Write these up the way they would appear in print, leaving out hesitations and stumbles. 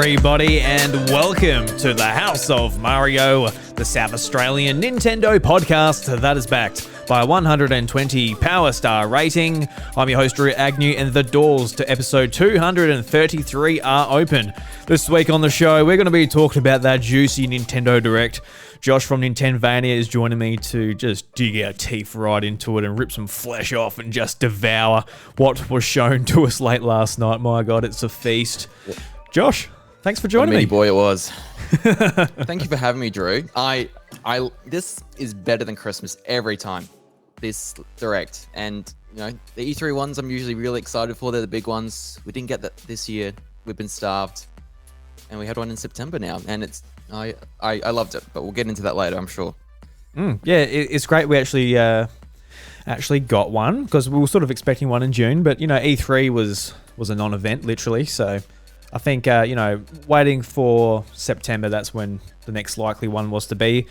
everybody, and welcome to the House of Mario, the South Australian Nintendo podcast that is backed by a 120 Power Star rating. I'm your host, Drew Agnew, and the doors to episode 233 are open. This week on the show, we're going to be talking about that juicy Nintendo Direct. Josh from Nintenvania is joining me to just dig our teeth right into it and rip some flesh off and just devour what was shown to us late last night. My God, it's a feast. Josh, thanks for joining me. Boy, it was. Thank you for having me, Drew. This is better than Christmas every time. This Direct, and you know the E3 ones, I'm usually really excited for. They're the big ones. We didn't get that this year. We've been starved, and we had one in September now, and I loved it. But we'll get into that later, I'm sure. Yeah, it's great. We actually got one because we were sort of expecting one in June, but you know E3 was a non-event literally, so. I think, waiting for September, that's when the next likely one was to be.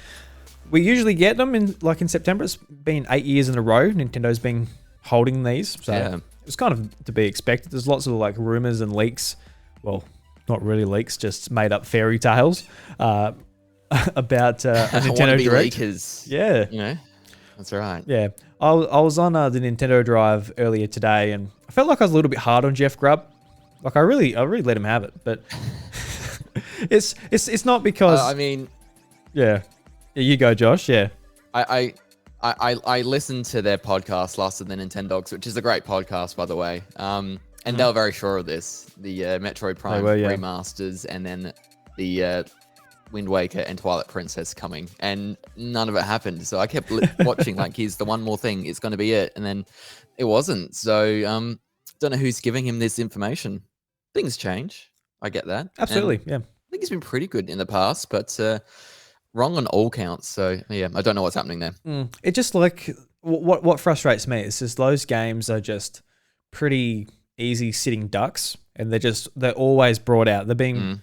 We usually get them in September. It's been 8 years in a row. Nintendo's been holding these. So yeah. It was kind of to be expected. There's lots of rumors and leaks. Well, not really leaks, just made up fairy tales about a Nintendo Direct. Leakers. Yeah. You know, that's right. Yeah. I was on the Nintendo Drive earlier today, and I felt like I was a little bit hard on Jeff Grubb. I really let him have it, but it's not because yeah, you go, Josh. Yeah, I listened to their podcast last of the Nintendox, which is a great podcast, by the way. And they were very sure of this: the Metroid Prime remasters, and then the Wind Waker and Twilight Princess coming, and none of it happened. So I kept watching, here's the one more thing, it's going to be it, and then it wasn't. So don't know who's giving him this information. Things change. I get that. Absolutely, and yeah. I think he's been pretty good in the past, but wrong on all counts. So yeah, I don't know what's happening there. It just what frustrates me is just those games are just pretty easy sitting ducks, and they're always brought out. They're being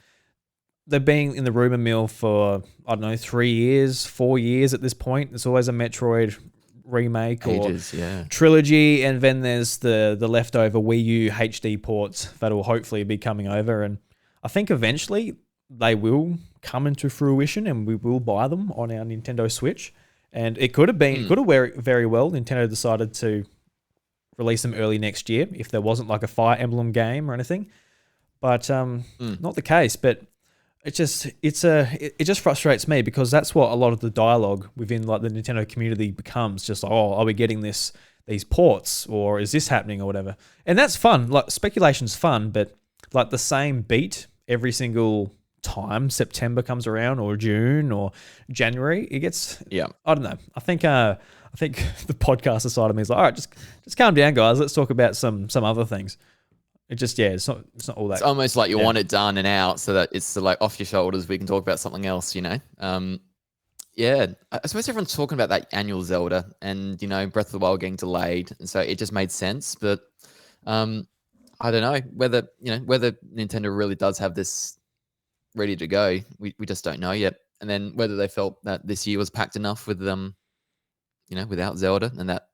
in the rumor mill for 3 years, 4 years at this point. There's always a Metroid remake or trilogy, and then there's the leftover Wii U HD ports that will hopefully be coming over, and I think eventually they will come into fruition and we will buy them on our Nintendo Switch. And it could have very well Nintendo decided to release them early next year if there wasn't a Fire Emblem game or anything, but not the case. But it just frustrates me because that's what a lot of the dialogue within the Nintendo community becomes. Just are we getting these ports, or is this happening, or whatever? And that's fun. Speculation's fun, but the same beat every single time September comes around, or June or January, it gets. Yeah, I don't know. I think the podcaster side of me is all right. Just calm down, guys. Let's talk about some other things. It's not all that. It's almost like you want it done and out so that it's off your shoulders. We can talk about something else, Yeah, I suppose everyone's talking about that annual Zelda and, Breath of the Wild getting delayed. And so it just made sense. But I don't know whether Nintendo really does have this ready to go. We just don't know yet. And then whether they felt that this year was packed enough with without Zelda, and that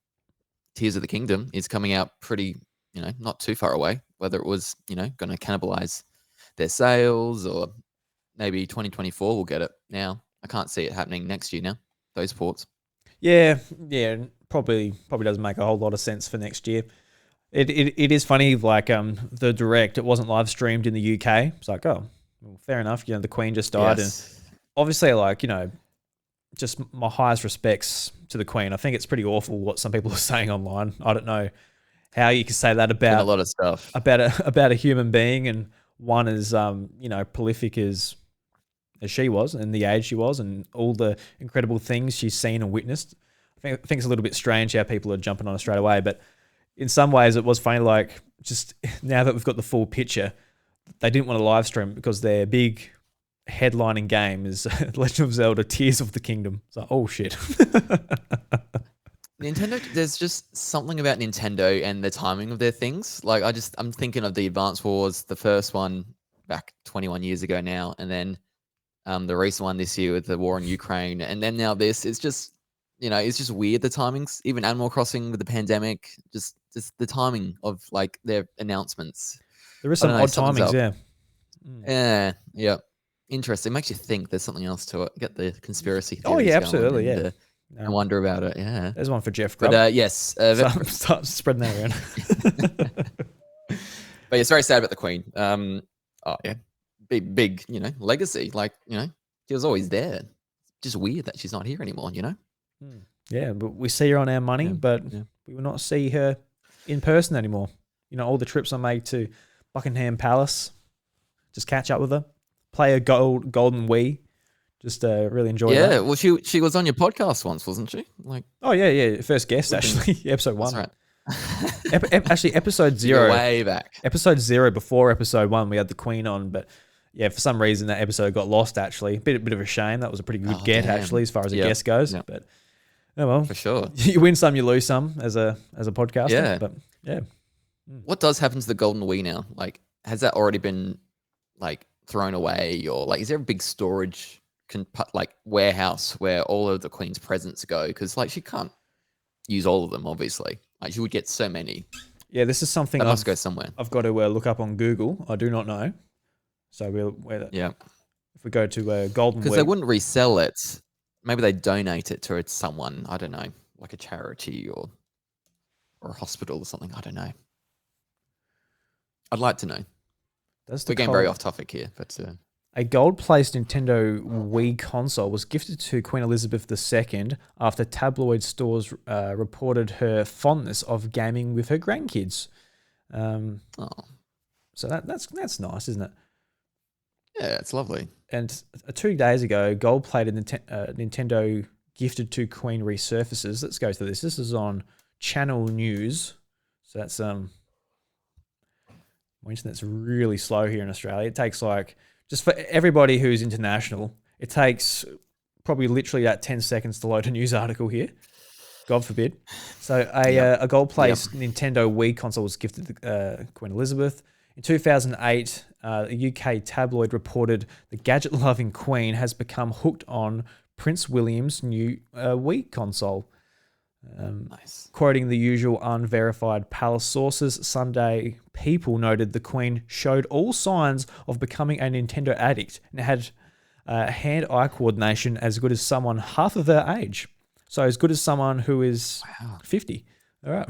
Tears of the Kingdom is coming out pretty, not too far away. Whether it was, going to cannibalize their sales, or maybe 2024 will get it now. I can't see it happening next year now, those ports. Yeah, probably doesn't make a whole lot of sense for next year. It is funny, the Direct, it wasn't live streamed in the UK. It's well, fair enough. The Queen just died, and obviously, just my highest respects to the Queen. I think it's pretty awful what some people are saying online. I don't know how you can say that about a lot of stuff about a human being, and one as prolific as she was, and the age she was, and all the incredible things she's seen and witnessed. I think it's a little bit strange how people are jumping on it straight away, but in some ways it was funny. Just now that we've got the full picture, they didn't want to live stream because their big headlining game is Legend of Zelda: Tears of the Kingdom. So oh shit. Nintendo, there's just something about Nintendo and the timing of their things. I'm thinking of the Advance Wars, the first one back 21 years ago now, and then the recent one this year with the war in Ukraine, and then now this. It's just, it's just weird, the timings. Even Animal Crossing with the pandemic, just the timing of their announcements. There is some odd timings, yeah. Yeah. Interesting. Makes you think there's something else to it. Get the conspiracy theories Oh yeah, going absolutely. and, and wonder about it. Yeah. There's one for Jeff Grubb. But yes. Start spreading that around. But it's very sad about the Queen. Oh yeah, big, legacy. Like, she was always there. Just weird that she's not here anymore. Yeah, but we see her on our money, but we will not see her in person anymore. All the trips I make to Buckingham Palace, just catch up with her, play a golden Wii, just really enjoy that. Yeah, well, she was on your podcast once, wasn't she? Like, oh yeah, first guest actually, episode 1. That's right. Actually, episode 0. Way back. Episode 0 before episode 1, we had the Queen on, but yeah, for some reason that episode got lost. Actually, bit of a shame. That was a pretty good get actually, as far as a guest goes. Yep. But oh well, for sure. You win some, you lose some as a podcaster. Yeah, but yeah. What does happen to the Golden Wii now? Like, has that already been like thrown away, or like, is there a big storage warehouse where all of the Queen's presents go? Because like, she can't use all of them, obviously. Like, she would get so many. Yeah, this is something that must go somewhere. I've got to look up on Google. I do not know. So if we go to Golden Wii, because they wouldn't resell it. Maybe they donate it to someone. I don't know, like a charity or a hospital or something. I don't know. I'd like to know. We're getting very off topic here, but a gold-placed Nintendo Wii console was gifted to Queen Elizabeth II after tabloid stores reported her fondness of gaming with her grandkids. So that's nice, isn't it? Yeah, it's lovely. And 2 days ago, gold-plated Nintendo gifted to Queen resurfaces. Let's go to this. This is on Channel News. So that's my internet's really slow here in Australia. It takes just for everybody who's international, it takes probably literally that 10 seconds to load a news article here. God forbid. So a gold-placed Nintendo Wii console was gifted to Queen Elizabeth. In 2008, a UK tabloid reported the gadget-loving Queen has become hooked on Prince William's new Wii console. Nice. Quoting the usual unverified palace sources, Sunday People noted the Queen showed all signs of becoming a Nintendo addict and had hand-eye coordination as good as someone half of her age. So as good as someone who is 50. All right.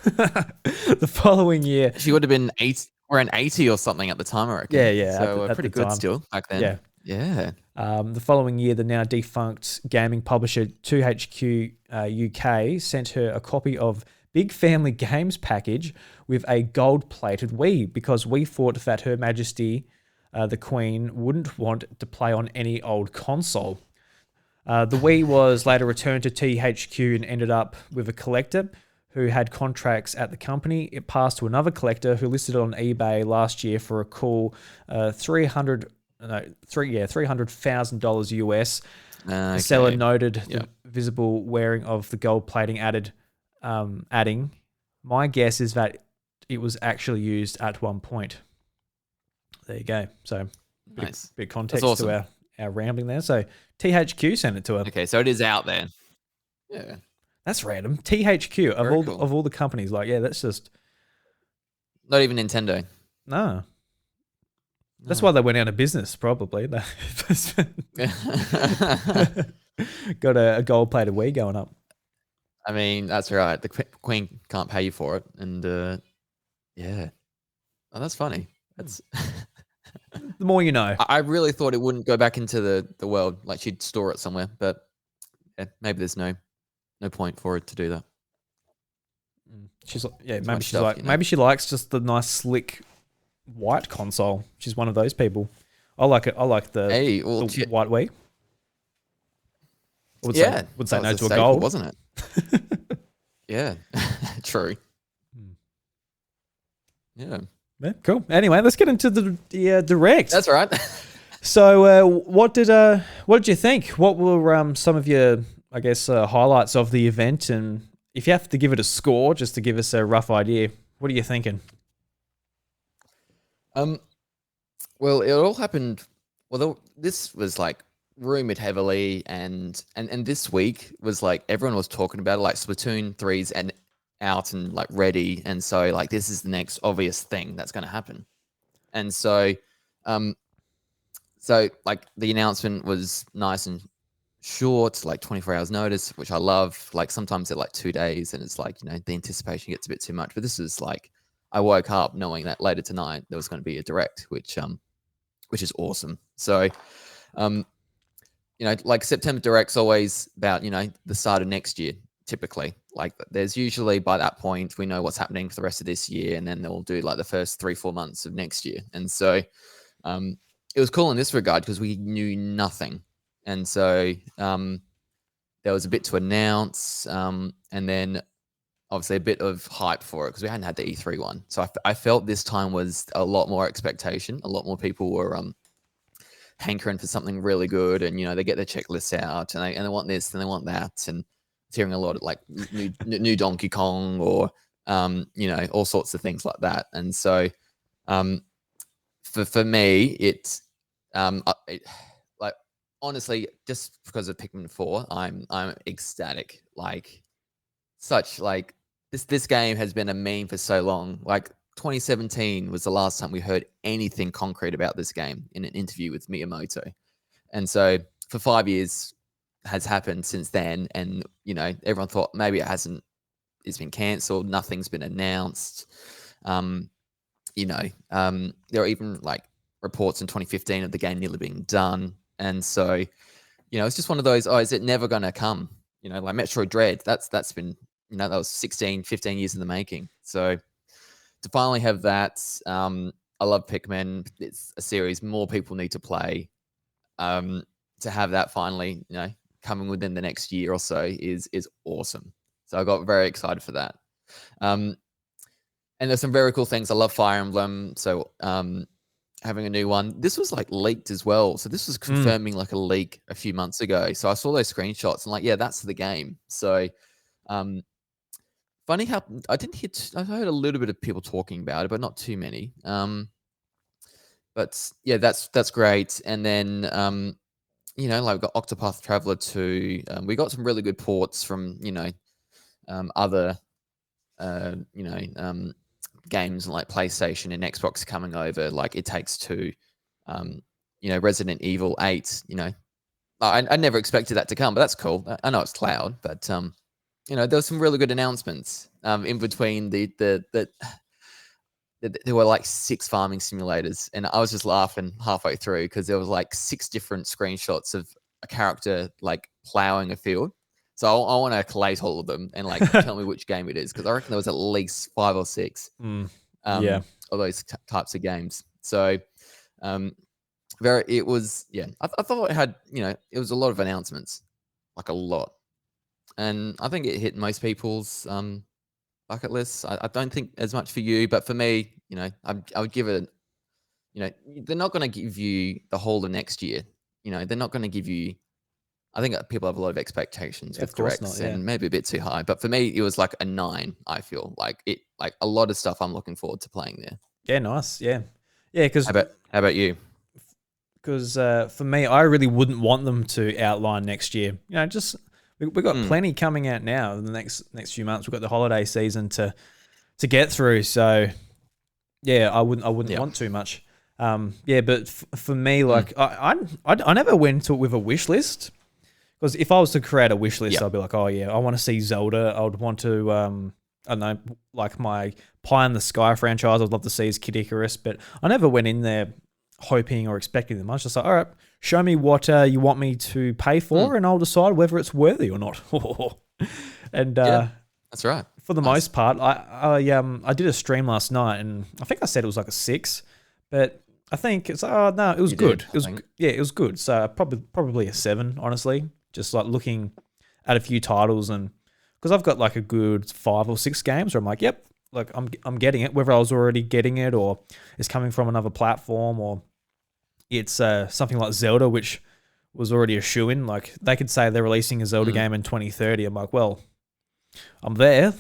The following year... She would have been 80 or something at the time, I reckon. Yeah. So pretty good still back then. Yeah. The following year, the now defunct gaming publisher 2HQ UK sent her a copy of Big Family Games package with a gold-plated Wii because we thought that Her Majesty, the Queen, wouldn't want to play on any old console. The Wii was later returned to THQ and ended up with a collector who had contracts at the company. It passed to another collector who listed it on eBay last year for a cool $300,000 US. The seller noted the visible wearing of the gold plating, adding, "My guess is that it was actually used at one point." There you go. So, bit of context to our rambling there. So, THQ sent it to her. Okay, so it is out there. Yeah. That's random. THQ of all the companies, that's just not even Nintendo. No. That's why they went out of business, probably. Got a gold-plated Wii going up. I mean, that's right. The Queen can't pay you for it, and oh, that's funny. That's the more you know. I really thought it wouldn't go back into the world, like she'd store it somewhere, but maybe there's no point for it to do that. Maybe she likes just the nice slick white console. She's one of those people. I like it. I like the white Wii. Would say no to a gold, wasn't it? Yeah, true. Yeah, cool. Anyway, let's get into the direct. That's right. So, what did you think? What were some of your highlights of the event? And if you have to give it a score, just to give us a rough idea, what are you thinking? Well, it all happened. Well, this was like rumored heavily, and this week was like everyone was talking about it, like Splatoon 3's and out and like ready, and so like this is the next obvious thing that's going to happen. And so So like the announcement was nice and short, like 24 hours notice, which I love. Like sometimes they're like 2 days and it's like, the anticipation gets a bit too much. But this is like, I woke up knowing that later tonight there was going to be a direct, which is awesome. So, like September direct's always about, the start of next year, typically. Like there's usually by that point, we know what's happening for the rest of this year. And then they'll do like the first 3-4 months of next year. And so it was cool in this regard because we knew nothing. And so there was a bit to announce and then obviously a bit of hype for it because we hadn't had the E3 one. So I felt this time was a lot more expectation. A lot more people were hankering for something really good, and they get their checklists out, and they want this and they want that, and hearing a lot of like new Donkey Kong or all sorts of things like that. And so for me, it like honestly, just because of Pikmin 4, I'm ecstatic. Like such like this game has been a meme for so long. Like 2017 was the last time we heard anything concrete about this game in an interview with Miyamoto. And so for 5 years has happened since then. And, everyone thought maybe it's been cancelled. Nothing's been announced. There are even like reports in 2015 of the game nearly being done. And so, it's just one of those, is it never going to come? Like Metroid Dread, that's been, that was 16, 15 years in the making. So to finally have that, I love Pikmin. It's a series more people need to play. To have that finally, coming within the next year or so is awesome. So I got very excited for that. And there's some very cool things. I love Fire Emblem. So having a new one. This was like leaked as well. So this was confirming like a leak a few months ago. So I saw those screenshots and like, yeah, that's the game. So funny how I didn't hear. I heard a little bit of people talking about it, but not too many. But yeah, that's great. And then like we got Octopath Traveler 2. We got some really good ports from other games like PlayStation and Xbox coming over. Like It Takes Two. Resident Evil 8. I never expected that to come, but that's cool. I know it's cloud, but there was some really good announcements in between there were like 6 farming simulators, and I was just laughing halfway through because there was like 6 different screenshots of a character like plowing a field. So I want to collate all of them and like tell me which game it is, because I reckon there was at least 5 or 6 of those types of games. So it was, yeah, I thought it had, it was a lot of announcements, like a lot. And I think it hit most people's bucket lists. I don't think as much for you, but for me, I would give it, they're not going to give you the whole of next year. They're not going to give you, I think people have a lot of expectations with directs and maybe a bit too high. But for me, it was like a 9, I feel. Like a lot of stuff I'm looking forward to playing there. Yeah, nice. Yeah. Yeah, because... How about you? Because for me, I really wouldn't want them to outline next year. Just... We've got plenty coming out now in the next few months. We've got the holiday season to get through. So, yeah, I wouldn't want too much. But for me, like I never went to it with a wish list, because if I was to create a wish list, I'd be like, oh yeah, I want to see Zelda. I would want to I don't know, like my Pie in the Sky franchise. I'd love to see is Kid Icarus, but I never went in there hoping or expecting them. I was just like, all right, show me what you want me to pay for, and I'll decide whether it's worthy or not. And that's right. For the most part, I did a stream last night, and I think I said it was like a 6, but I think it's no, it was good. It was good. So probably a 7, honestly. Just like looking at a few titles, and because I've got like a good 5 or 6 games where I'm like, yep, like I'm getting it, whether I was already getting it or it's coming from another platform, or it's something like Zelda, which was already a shoo-in. Like they could say they're releasing a Zelda game in 2030. I'm like, well, I'm there.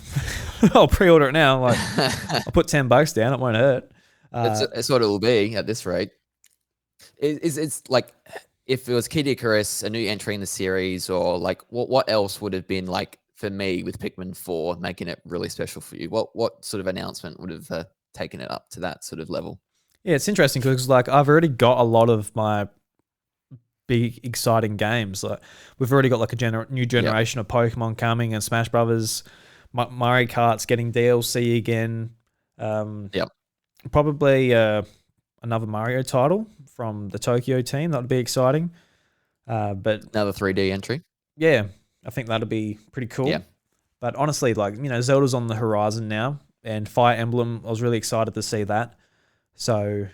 I'll pre-order it now. Like I'll put $10 down. It won't hurt. That's what it will be at this rate. It's like if it was Kid Icarus, a new entry in the series, or like what else would have been like for me with Pikmin 4 making it really special for you? What sort of announcement would have taken it up to that sort of level? Yeah, it's interesting because like I've already got a lot of my big exciting games. Like we've already got like a new generation of Pokemon coming and Smash Brothers. Mario Kart's getting DLC again. Yep. Probably another Mario title from the Tokyo team. That would be exciting. But Another 3D entry. yeah, I think that'd be pretty cool. Yeah. But honestly, like, you know, Zelda's on the horizon now, and Fire Emblem, I was really excited to see that. So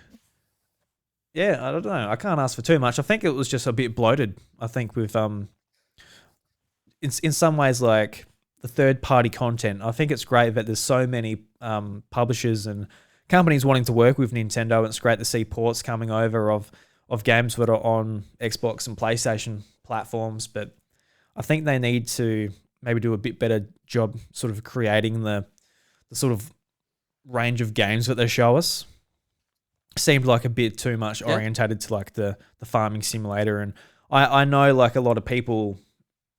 yeah, I don't know. I can't ask for too much. I think it was just a bit bloated. I think with in some ways, like the third party content. I think it's great that there's so many publishers and companies wanting to work with Nintendo, and it's great to see ports coming over of games that are on Xbox and PlayStation platforms. But I think they need to maybe do a bit better job sort of creating the sort of range of games that they show us. Seemed like a bit too much orientated to like the farming simulator. And I know like a lot of people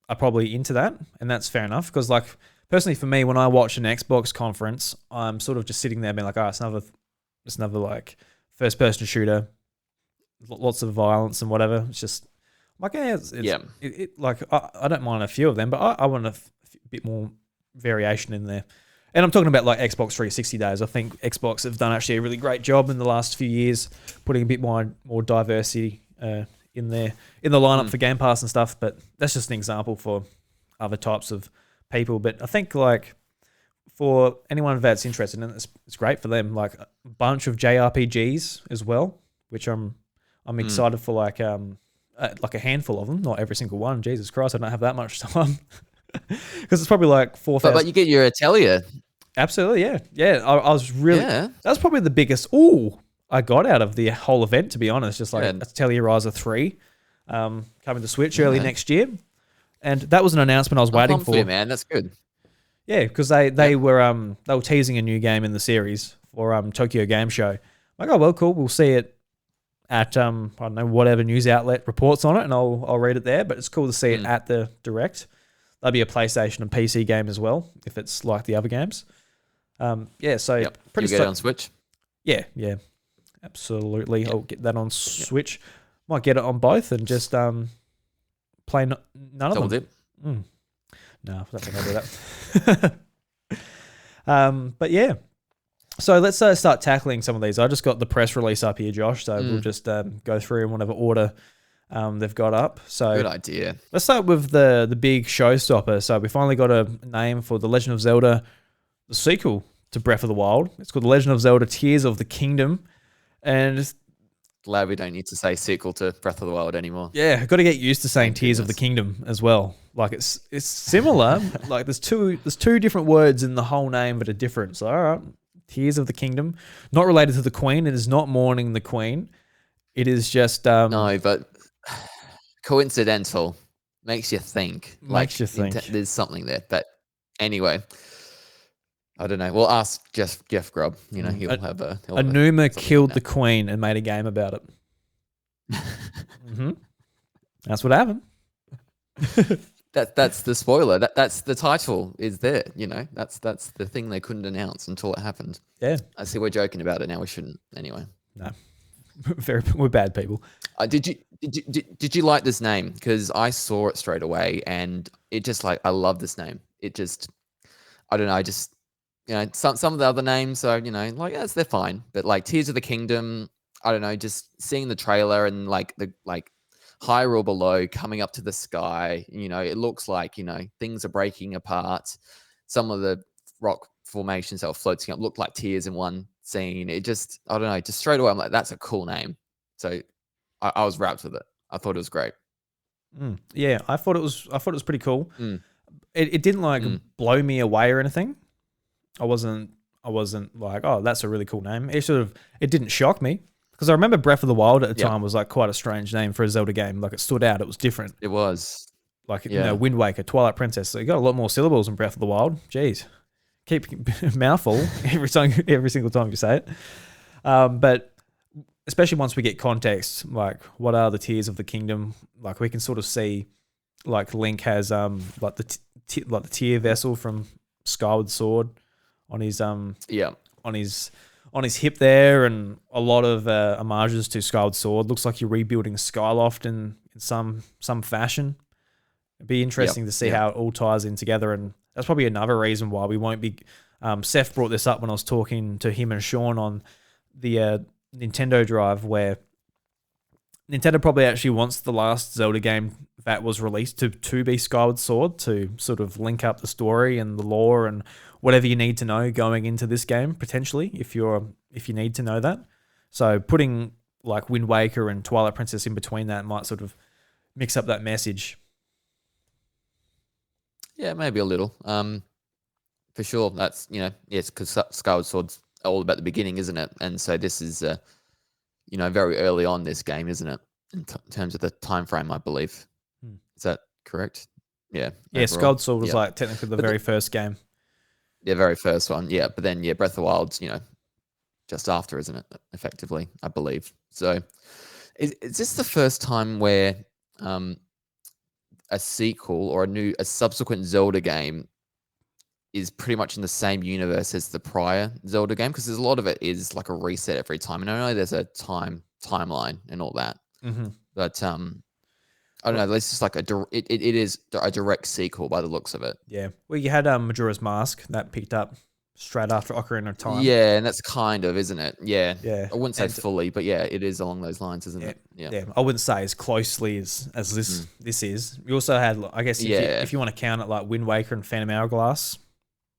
are probably into that, and that's fair enough. Because like personally for me, when I watch an Xbox conference, I'm sort of just sitting there being like, oh, it's another like first person shooter, lots of violence and whatever. It's just like, like I don't mind a few of them, but I want a bit more variation in there. And I'm talking about like Xbox 360 days. I think Xbox have done actually a really great job in the last few years, putting a bit more diversity in the lineup for Game Pass and stuff. But that's just an example for other types of people. But I think like for anyone that's interested in it, it's great for them. Like a bunch of JRPGs as well, which I'm excited for. Like a handful of them, not every single one. Jesus Christ, I don't have that much time. Because it's probably like 4,000. But you get your Atelier. Absolutely, yeah. I was really. Yeah. That was probably the biggest I got out of the whole event, to be honest. Just like Atelier Ryza 3 coming to Switch early next year, and that was an announcement I was waiting for. Man, that's good. Yeah, because they were teasing a new game in the series for Tokyo Game Show. I'm like, oh well, cool. We'll see it at I don't know, whatever news outlet reports on it, and I'll read it there. But it's cool to see it at the Direct. That'll be a PlayStation and PC game as well, if it's like the other games. So pretty. You get it on Switch? Yeah, absolutely. Yep. I'll get that on Switch. Might get it on both and just play none of them. No, I don't think I'll do that. But yeah. So let's start tackling some of these. I just got the press release up here, Josh. So we'll just go through in whatever order they've got up. So good idea. Let's start with the big showstopper. So we finally got a name for The Legend of Zelda, the sequel to Breath of the Wild. It's called The Legend of Zelda Tears of the Kingdom. And glad we don't need to say sequel to Breath of the Wild anymore. Yeah, I've got to get used to saying Tears of the Kingdom as well. Like it's similar. Like there's two different words in the whole name but are different. So all right, Tears of the Kingdom. Not related to the Queen. It is not mourning the Queen. It is just no, but coincidental. Makes you think. There's something there. But anyway, I don't know. We'll ask Jeff Grubb. You know, he'll have a... Anuma killed the Queen and made a game about it. That's what happened. That's the spoiler. That's the title is there. You know, that's the thing they couldn't announce until it happened. Yeah. I see we're joking about it now. We shouldn't. Anyway. No. We're bad people. Did you like this name? Because I saw it straight away, and it just like I love this name. It just I don't know. I just some of the other names are like yes they're fine, but like Tears of the Kingdom. I don't know. Just seeing the trailer and like the Hyrule below coming up to the sky. It looks like things are breaking apart. Some of the rock formations that were floating up looked like tears in one scene. It just, I don't know, just straight away I'm like, that's a cool name. So I was wrapped with it. I thought it was great. Yeah, I thought it was pretty cool. It didn't blow me away or anything. I wasn't like, oh, that's a really cool name. It didn't shock me because I remember Breath of the Wild at the time was like quite a strange name for a Zelda game. Like it stood out. It was different. It was like Wind Waker, Twilight Princess. So you got a lot more syllables in Breath of the Wild. Jeez. Keep mouthful every single time you say it. But especially once we get context, like what are the Tears of the Kingdom? Like we can sort of see, like Link has like the tear vessel from Skyward Sword on his on on his hip there, and a lot of homages to Skyward Sword. Looks like you're rebuilding Skyloft in some fashion. It'd be interesting to see how it all ties in together, and that's probably another reason why we won't be. Seth brought this up when I was talking to him and Sean on the Nintendo Drive, where Nintendo probably actually wants the last Zelda game that was released to be Skyward Sword, to sort of link up the story and the lore and whatever you need to know going into this game, potentially, if you need to know that. So putting like Wind Waker and Twilight Princess in between that might sort of mix up that message. Yeah, maybe a little. For sure. That's, yes, because Skyward Sword's all about the beginning, isn't it? And so this is, very early on this game, isn't it? In terms of the time frame, I believe. Is that correct? Yeah. Yeah, overall. Skyward Sword was like technically the very first game. Yeah, very first one. Yeah, but then Breath of the Wild's, just after, isn't it? Effectively, I believe. So, is this the first time where a sequel or a subsequent Zelda game is pretty much in the same universe as the prior Zelda game? Because there's a lot of it is like a reset every time, and I know there's a timeline and all that, but I don't know. It's just like it is a direct sequel by the looks of it. Yeah. Well, you had Majora's Mask that picked up straight after Ocarina of Time. Yeah, and that's kind of, isn't it? Yeah. Yeah. I wouldn't say fully, but yeah, it is along those lines, isn't it? Yeah. I wouldn't say as closely as this is. You also had, I guess, if you want to count it, like Wind Waker and Phantom Hourglass,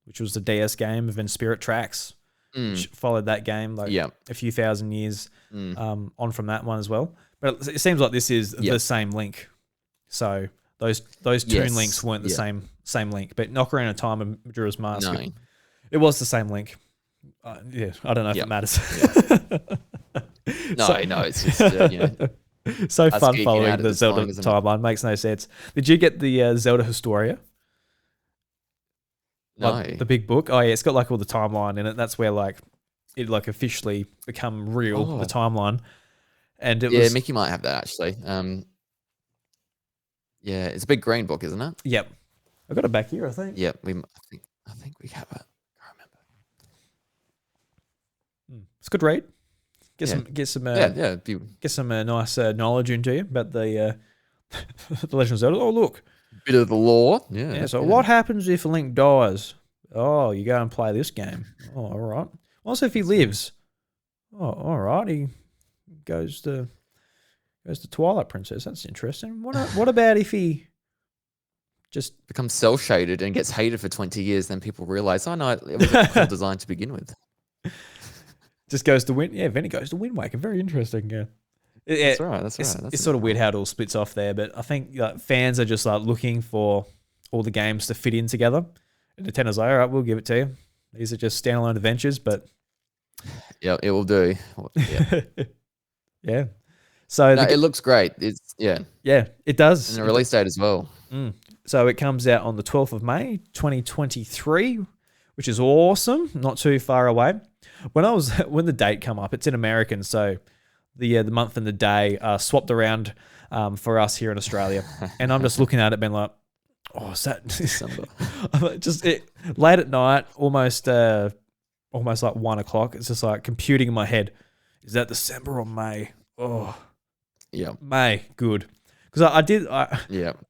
which was the DS game, and then Spirit Tracks, which followed that game like a few thousand years on from that one as well. But it seems like this is the same link. So those Toon links weren't the same link. But Ocarina of Time and Majora's Mask, it was the same link. I don't know if it matters. No, it's just so fun following the Zelda timeline. Makes no sense. Did you get the Zelda Historia? No. Like the big book? Oh yeah, it's got like all the timeline in it. That's where like it like officially become real, the timeline. And it was Mickey might have that actually. Yeah, it's a big green book, isn't it? Yep. I got it back here, I think. Yep, I think we have it. I remember. It's a good read. Get some nice knowledge into you about the the Legend of Zelda. Oh look, bit of the lore. Yeah. So what happens if Link dies? Oh, you go and play this game. Oh, all right. What if he lives? Oh, all right. He goes to Twilight Princess. That's interesting. What about if he just becomes cell shaded and gets hated for 20 years? Then people realize, oh no, it was a cool design to begin with. Just goes to Wind. Yeah, then he goes to Wind Waker. Very interesting. Yeah. That's right. It's sort of weird how it all splits off there, but I think fans are just like looking for all the games to fit in together. And Nintendo's like, all right, we'll give it to you. These are just standalone adventures, but yeah, it will do. Yeah. Yeah. So it looks great. Yeah, it does. And the release date as well. So it comes out on the 12th of May, 2023, which is awesome. Not too far away. When the date come up, it's in American, so the month and the day are swapped around for us here in Australia. And I'm just looking at it, being like, oh, is that December? Late at night, almost like 1 o'clock. It's just like computing in my head. Is that December or May? Oh, yeah, May. Good, because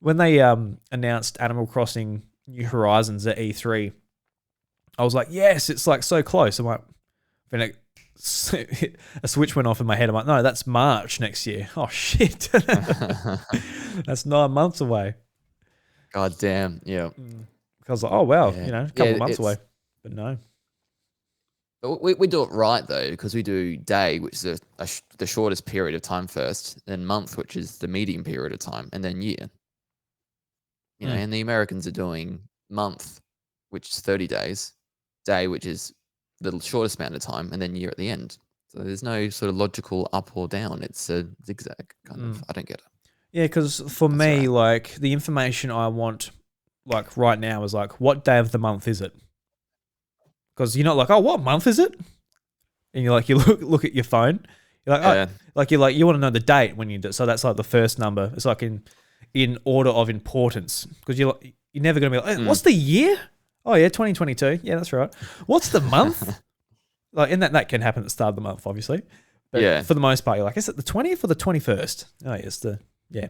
when they announced Animal Crossing New Horizons at E3, I was like, yes, it's like so close. I'm like, then a switch went off in my head. I'm like, no, that's March next year. Oh shit, that's 9 months away. God damn, yeah. I was like, oh wow, a couple of months away, but no. We do it right though, because we do day, which is the shortest period of time first, then month, which is the medium period of time, and then year. And the Americans are doing month, which is 30 days, day, which is the shortest amount of time, and then year at the end. So there's no sort of logical up or down. It's a zigzag kind of. I don't get it. Yeah, because for me, like the information I want, like right now, is like, what day of the month is it? Because you're not like, oh, what month is it? And you're like, you look at your phone. You're like, you want to know the date when you do. So that's like the first number. It's like in order of importance. Because you're never going to be like, hey, what's the year? Oh yeah, 2022. Yeah, that's right. What's the month? Like, and that can happen at the start of the month, obviously. But Yeah. for the most part, you're like, is it the 20th or the 21st? Oh, yes, yeah.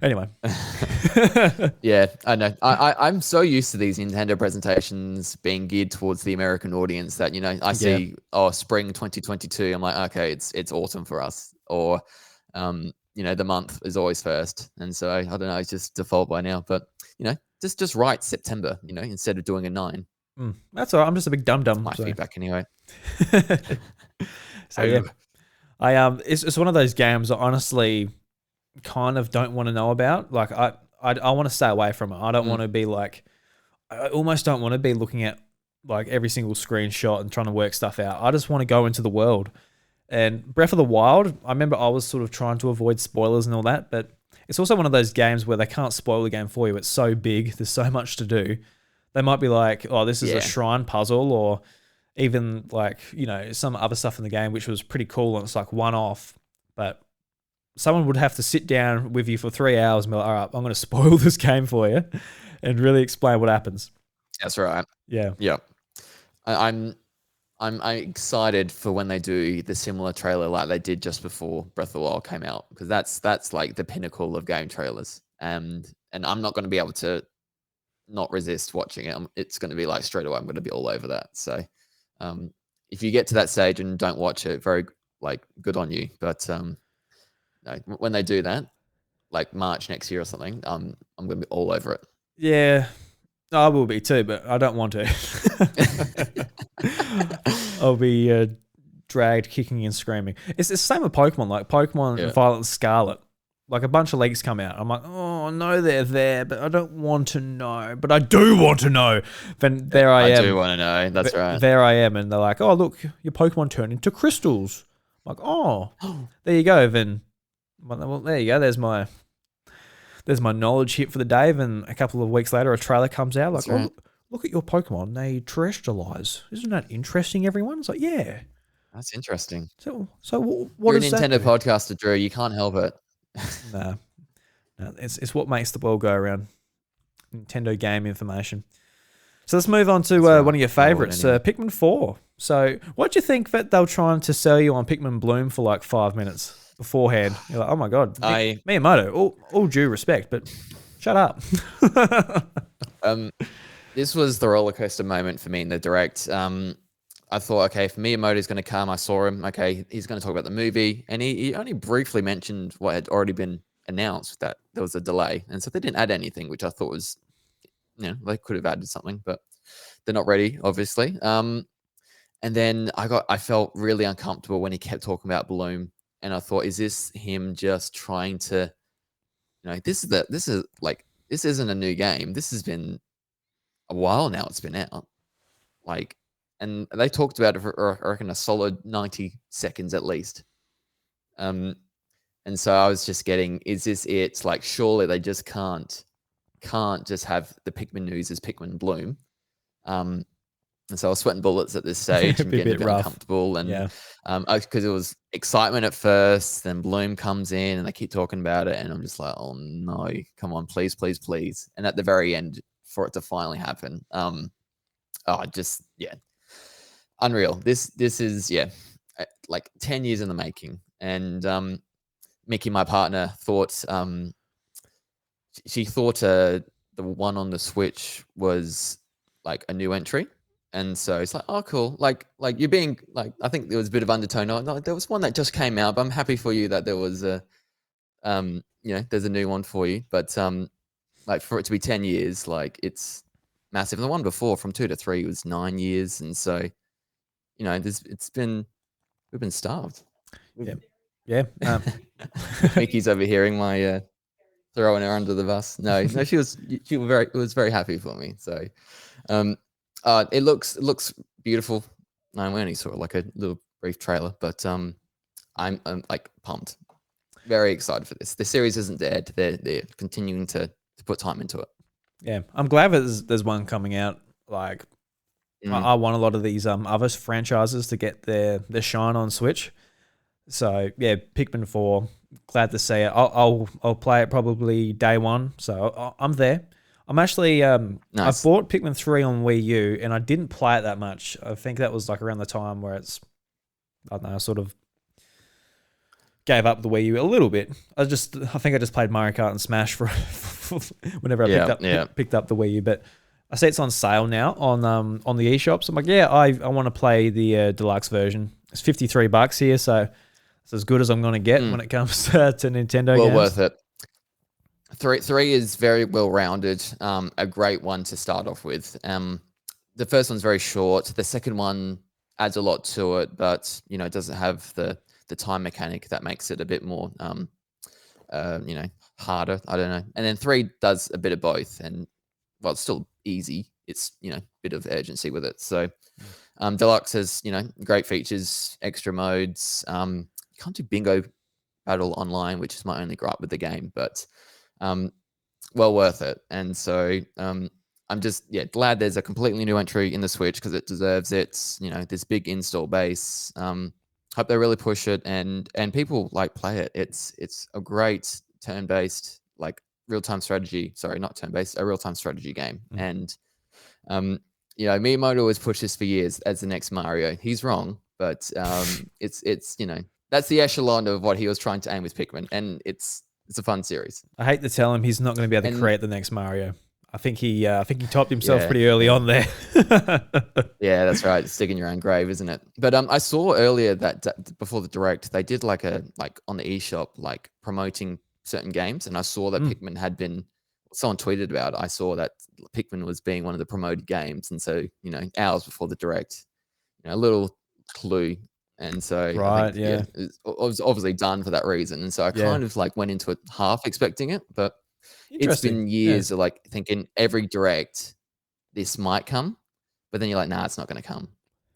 Anyway. Yeah, I know. I'm so used to these Nintendo presentations being geared towards the American audience that, I see, spring 2022. I'm like, okay, it's autumn for us. Or, the month is always first. And so I don't know, it's just default by now. But, just write September, instead of doing a 9. That's all right. I'm just a big dum-dum. My feedback anyway. So, yeah. It's one of those games I honestly kind of don't want to know about. Like I want to stay away from it. I don't want to be like, I almost don't want to be looking at like every single screenshot and trying to work stuff out. I just want to go into the world. And Breath of the Wild, I remember I was sort of trying to avoid spoilers and all that, but it's also one of those games where they can't spoil the game for you. It's so big. There's so much to do. They might be like, oh, this is a shrine puzzle, or even like, some other stuff in the game, which was pretty cool. And it's like one off, but someone would have to sit down with you for 3 hours and be like, all right, I'm going to spoil this game for you and really explain what happens. That's right. Yeah. Yeah. I'm excited for when they do the similar trailer like they did just before Breath of the Wild came out, because that's like the pinnacle of game trailers. And I'm not going to be able to not resist watching it. It's going to be like straight away, I'm going to be all over that. So if you get to that stage and don't watch it, very like good on you. But no, when they do that, like March next year or something, I'm going to be all over it. Yeah, I will be too, but I don't want to. I'll be dragged kicking and screaming. It's the same with Pokemon. Like Pokemon Violet and Scarlet. Like a bunch of leaks come out. I'm like, oh, no, they're there, but I don't want to know. But I do want to know. Then there I am. I do want to know. That's right. There I am. And they're like, oh, look, your Pokemon turned into crystals. I'm like, oh, there you go. Then, well, there you go. There's my knowledge hit for the day. And a couple of weeks later, a trailer comes out. Like, oh, look at your Pokemon. They terrestrialize. Isn't that interesting, everyone? It's like, yeah. That's interesting. So what You're is a Nintendo that podcaster, Drew. You can't help it. No, it's what makes the world go around. Nintendo game information. So let's move on to one of your favorites, Pikmin 4. So what do you think that they'll trying to sell you on Pikmin Bloom for like 5 minutes beforehand? You're like, oh my god, Miyamoto, all due respect, but shut up. This was the roller coaster moment for me in the direct. I thought, okay, if Miyamoto's going to come, I saw him. Okay, he's going to talk about the movie, and he only briefly mentioned what had already been announced, that there was a delay, and so they didn't add anything, which I thought was, they could have added something, but they're not ready, obviously. And then I felt really uncomfortable when he kept talking about Bloom, and I thought, is this him just trying to, this isn't a new game. This has been a while now. It's been out, and they talked about it for, I reckon, a solid 90 seconds at least. And so I was just getting, is this it? Like, surely they just can't just have the Pikmin news as Pikmin Bloom. And so I was sweating bullets at this stage and getting a bit uncomfortable. And because it was excitement at first, then Bloom comes in and they keep talking about it. And I'm just like, oh no, come on, please, please, please. And at the very end, for it to finally happen, unreal. This is like 10 years in the making. And Mickey, my partner, thought she thought the one on the Switch was like a new entry, and so it's like, oh cool, like you're being like, I think there was a bit of undertone. No, there was one that just came out, but I'm happy for you that there was a there's a new one for you. But like for it to be 10 years, like it's massive. And the one before from 2 to 3 was 9 years, and so we've been starved. Yeah. Mickey's overhearing my throwing her under the bus. No, she was very happy for me. So, it looks beautiful. No, we only saw like a little brief trailer, but I'm like pumped, very excited for this. The series isn't dead. They're continuing to put time into it. Yeah, I'm glad there's one coming out. Like, I want a lot of these other franchises to get their shine on Switch. So yeah, Pikmin 4, glad to see it. I'll play it probably day one. So I'm there. I'm actually I Nice. bought Pikmin 3 on Wii U and I didn't play it that much. I think that was like around the time where it's I don't know, I sort of gave up the Wii U a little bit. I think I just played Mario Kart and Smash for whenever I picked up the Wii U. But I see it's on sale now on the eShops. I'm like, yeah, I want to play the deluxe version. It's $53 here, so it's as good as I'm going to get when it comes to Nintendo games. Worth it. Three is very well rounded. A great one to start off with. The first one's very short. The second one adds a lot to it, but it doesn't have the time mechanic that makes it a bit more harder. I don't know. And then 3 does a bit of both, and well, it's still easy. It's a bit of urgency with it. So Deluxe has great features, extra modes. You can't do bingo battle online, which is my only gripe with the game, but well worth it. And so I'm just glad there's a completely new entry in the Switch because it deserves it. This big install base. Hope they really push it and people play it. It's a great turn-based real-time strategy. Sorry, not turn-based, a real-time strategy game. And Miyamoto always pushed this for years as the next Mario. He's wrong, but it's that's the echelon of what he was trying to aim with Pikmin, and it's a fun series. I hate to tell him he's not going to be able to create the next Mario. I think he topped himself pretty early on there. Yeah, that's right. It's digging your own grave, isn't it? But I saw earlier that before the Direct, they did on the eShop promoting certain games, and I saw that Pikmin had been. Someone tweeted about it. I saw that Pikmin was being one of the promoted games, and so hours before the Direct, a little clue. And so I think, it was obviously done for that reason. And so I kind of went into it half expecting it, but it's been years of thinking every Direct this might come, but then you're like, nah, it's not going to come.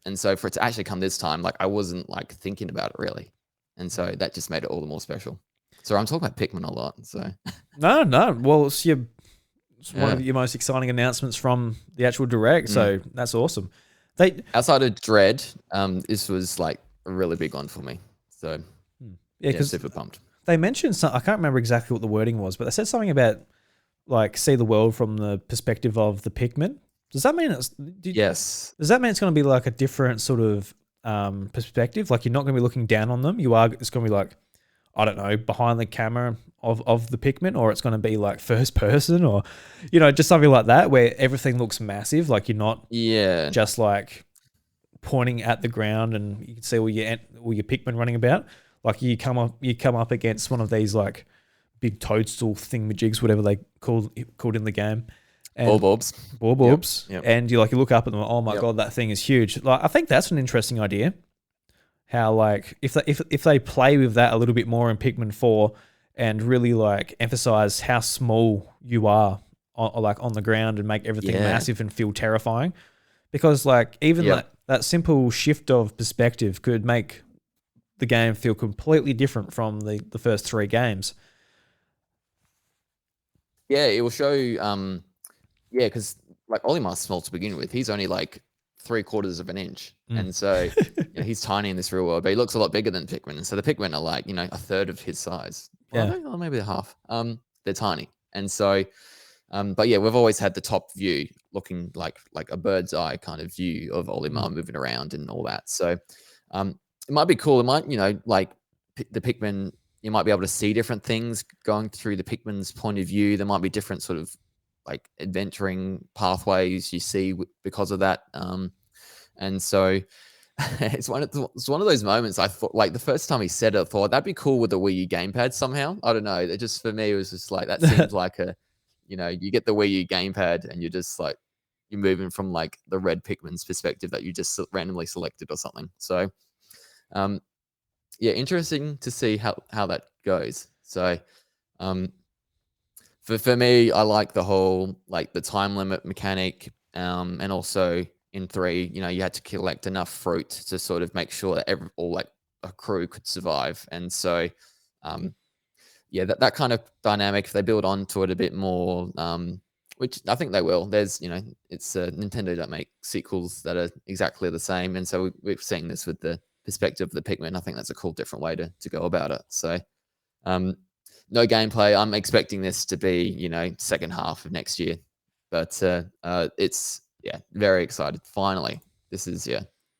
And so for it to actually come this time, I wasn't thinking about it really. And so that just made it all the more special. So I'm talking about Pikmin a lot. So no. Well, it's one of your most exciting announcements from the actual Direct. So that's awesome. Outside of Dread, this was a really big one for me. So super pumped. They mentioned I can't remember exactly what the wording was, but they said something about see the world from the perspective of the Pikmin. Does that mean yes? Does that mean it's going to be a different sort of perspective? You're not going to be looking down on them. It's going to be I don't know, behind the camera of the Pikmin, or it's going to be first person, or just something like that where everything looks massive. You're not just pointing at the ground and you can see all your Pikmin running about. You come up against one of these big toadstool thingamajigs, whatever they called in the game. Borbs. Yep. And you look up at them. Oh my god, that thing is huge. I think that's an interesting idea. How if they play with that a little bit more in Pikmin 4 and really emphasize how small you are on the ground and make everything massive and feel terrifying, because even that simple shift of perspective could make the game feel completely different from the first 3 games. Yeah, it will show. Because Olimar's small to begin with. He's only 3/4 of an inch, and so he's tiny in this real world, but he looks a lot bigger than Pikmin. And so the Pikmin are a third of his size. Well, maybe half. They're tiny, and so, but we've always had the top view, looking like a bird's eye kind of view of Olimar moving around and all that. So, it might be cool. It might the Pikmin. You might be able to see different things going through the Pikmin's point of view. There might be different sort of adventuring pathways you see because of that. And so it's one of those moments I thought, the first time he said it, I thought that'd be cool with the Wii U gamepad somehow. I don't know. It just, for me, it was just that seems like you get the Wii U gamepad and you're just you're moving from the red Pikmin's perspective that you just randomly selected or something. So, interesting to see how that goes. So, For me, I like the whole the time limit mechanic, and also in 3, you had to collect enough fruit to sort of make sure that all a crew could survive, and so that kind of dynamic, if they build onto it a bit more, which I think they will. There's it's Nintendo don't make sequels that are exactly the same, and so we've seen this with the perspective of the Pikmin. I think that's a cool different way to go about it. So. No gameplay. I'm expecting this to be, second half of next year. But it's very excited. Finally, this is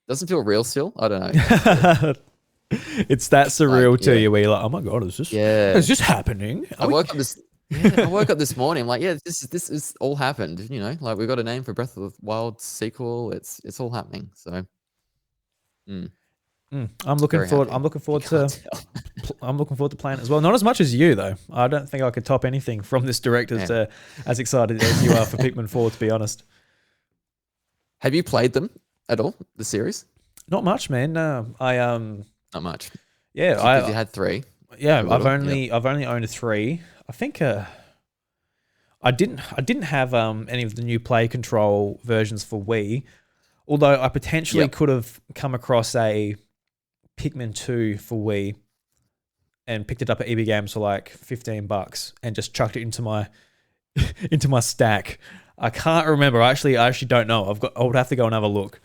doesn't feel real still. I don't know. It's that surreal to yeah. you where you're like, oh my God, is this happening? I woke up this morning. I'm like, this is all happened. You know, like we've got a name for Breath of the Wild sequel. It's all happening. So I'm looking forward. I'm looking forward to playing it as well. Not as much as you though. I don't think I could top anything from this direct as excited as you are for Pikmin 4. To be honest. Have you played them at all? The series? Not much, man. No, Not much. Yeah, because you had 3. Yeah, I've only owned 3. I think I didn't have any of the new play control versions for Wii, although I potentially could have come across a Pikmin 2 for Wii and picked it up at EB Games for like $15 and just chucked it into my into my stack. I can't remember. I actually don't know. I would have to go and have a look.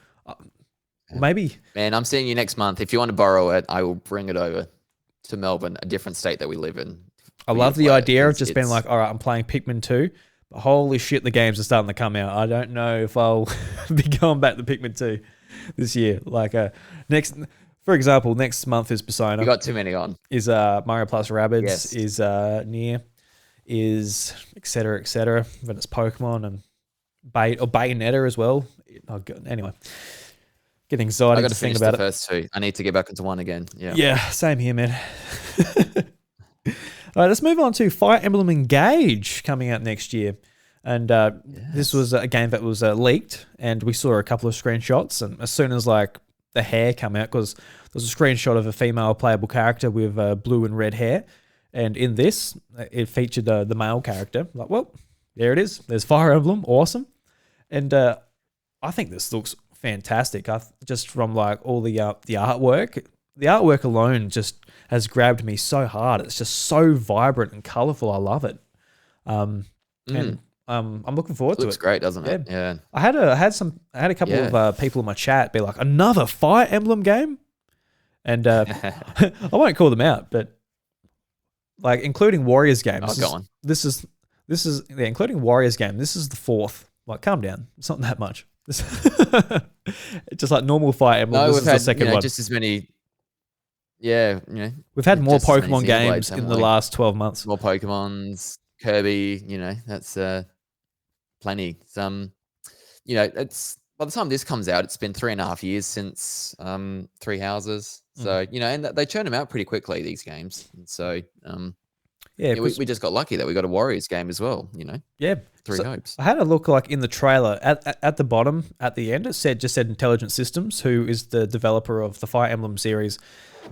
Maybe. Man, I'm seeing you next month. If you want to borrow it, I will bring it over to Melbourne, a different state that we live in. I love the idea of just being like, all right, I'm playing Pikmin 2, but holy shit, the games are starting to come out. I don't know if I'll be going back to Pikmin 2 this year. Like for example, next month is Persona. You got too many on. Is Mario Plus Rabbids, Yes. is Nier, is et cetera, then it's Pokemon and Bayonetta as well. Oh, God. Anyway. Get anxiety I got to to think finish about the first 2. I need to get back into 1 again. Yeah, same here, man. All right, let's move on to Fire Emblem Engage coming out next year. And this was a game that was leaked, and we saw a couple of screenshots. And as soon as like the hair came out, because there was a screenshot of a female playable character with blue and red hair, and in this, it featured the male character. Like, well, there it is. There's Fire Emblem, awesome. And I think this looks fantastic. Just from like all the artwork alone just has grabbed me so hard. It's just so vibrant and colorful. I love it. And I'm looking forward to it. Looks great, doesn't it? Yeah. I had a couple of people in my chat be like, another Fire Emblem game, and I won't call them out, but like including Warriors game. This is including Warriors game. This is the 4th. Like, calm down. It's not that much. Just like normal Fire Emblem. No, this is the second one. Just as many. Yeah, we've had more Pokemon games in the last 12 months. More Pokemons, Kirby. That's plenty. It's by the time this comes out, it's been 3.5 years since Three Houses. So and they churn them out pretty quickly, these games. And so we just got lucky that we got a Warriors game as well. Yeah. Three Hopes. I had a look like in the trailer at the bottom, at the end, it said Intelligent Systems, who is the developer of the Fire Emblem series.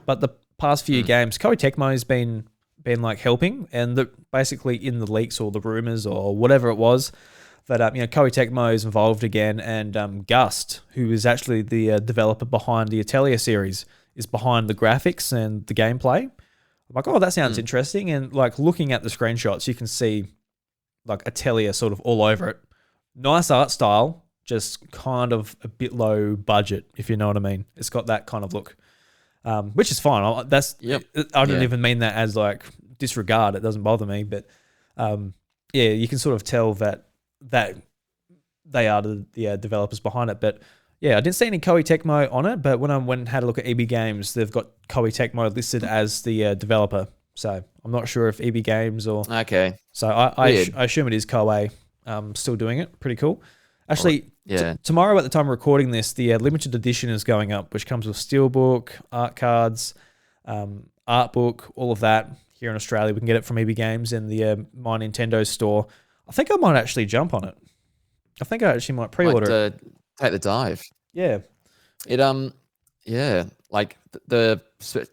But the past few games, Koei Tecmo has been like helping, and basically in the leaks or the rumors or whatever it was, that Koei Tecmo is involved again, and Gust, who is actually the developer behind the Atelier series, is behind the graphics and the gameplay. I'm like, oh, that sounds interesting. And like looking at the screenshots, you can see like Atelier sort of all over it. Nice art style, just kind of a bit low budget, if you know what I mean. It's got that kind of look, which is fine. I don't even mean that as like disregard. It doesn't bother me, but you can sort of tell that they are the developers behind it. But yeah, I didn't see any Koei Tecmo on it, but when I went and had a look at EB Games, they've got Koei Tecmo listed as the developer. So I'm not sure if EB Games or... Okay. So I assume it is Koei still doing it. Pretty cool. Actually, tomorrow at the time of recording this, the limited edition is going up, which comes with steelbook, art cards, art book, all of that. Here in Australia, we can get it from EB Games in the My Nintendo store. I think I might actually jump on it. I think I actually might pre-order it. Take the dive. Yeah. It like the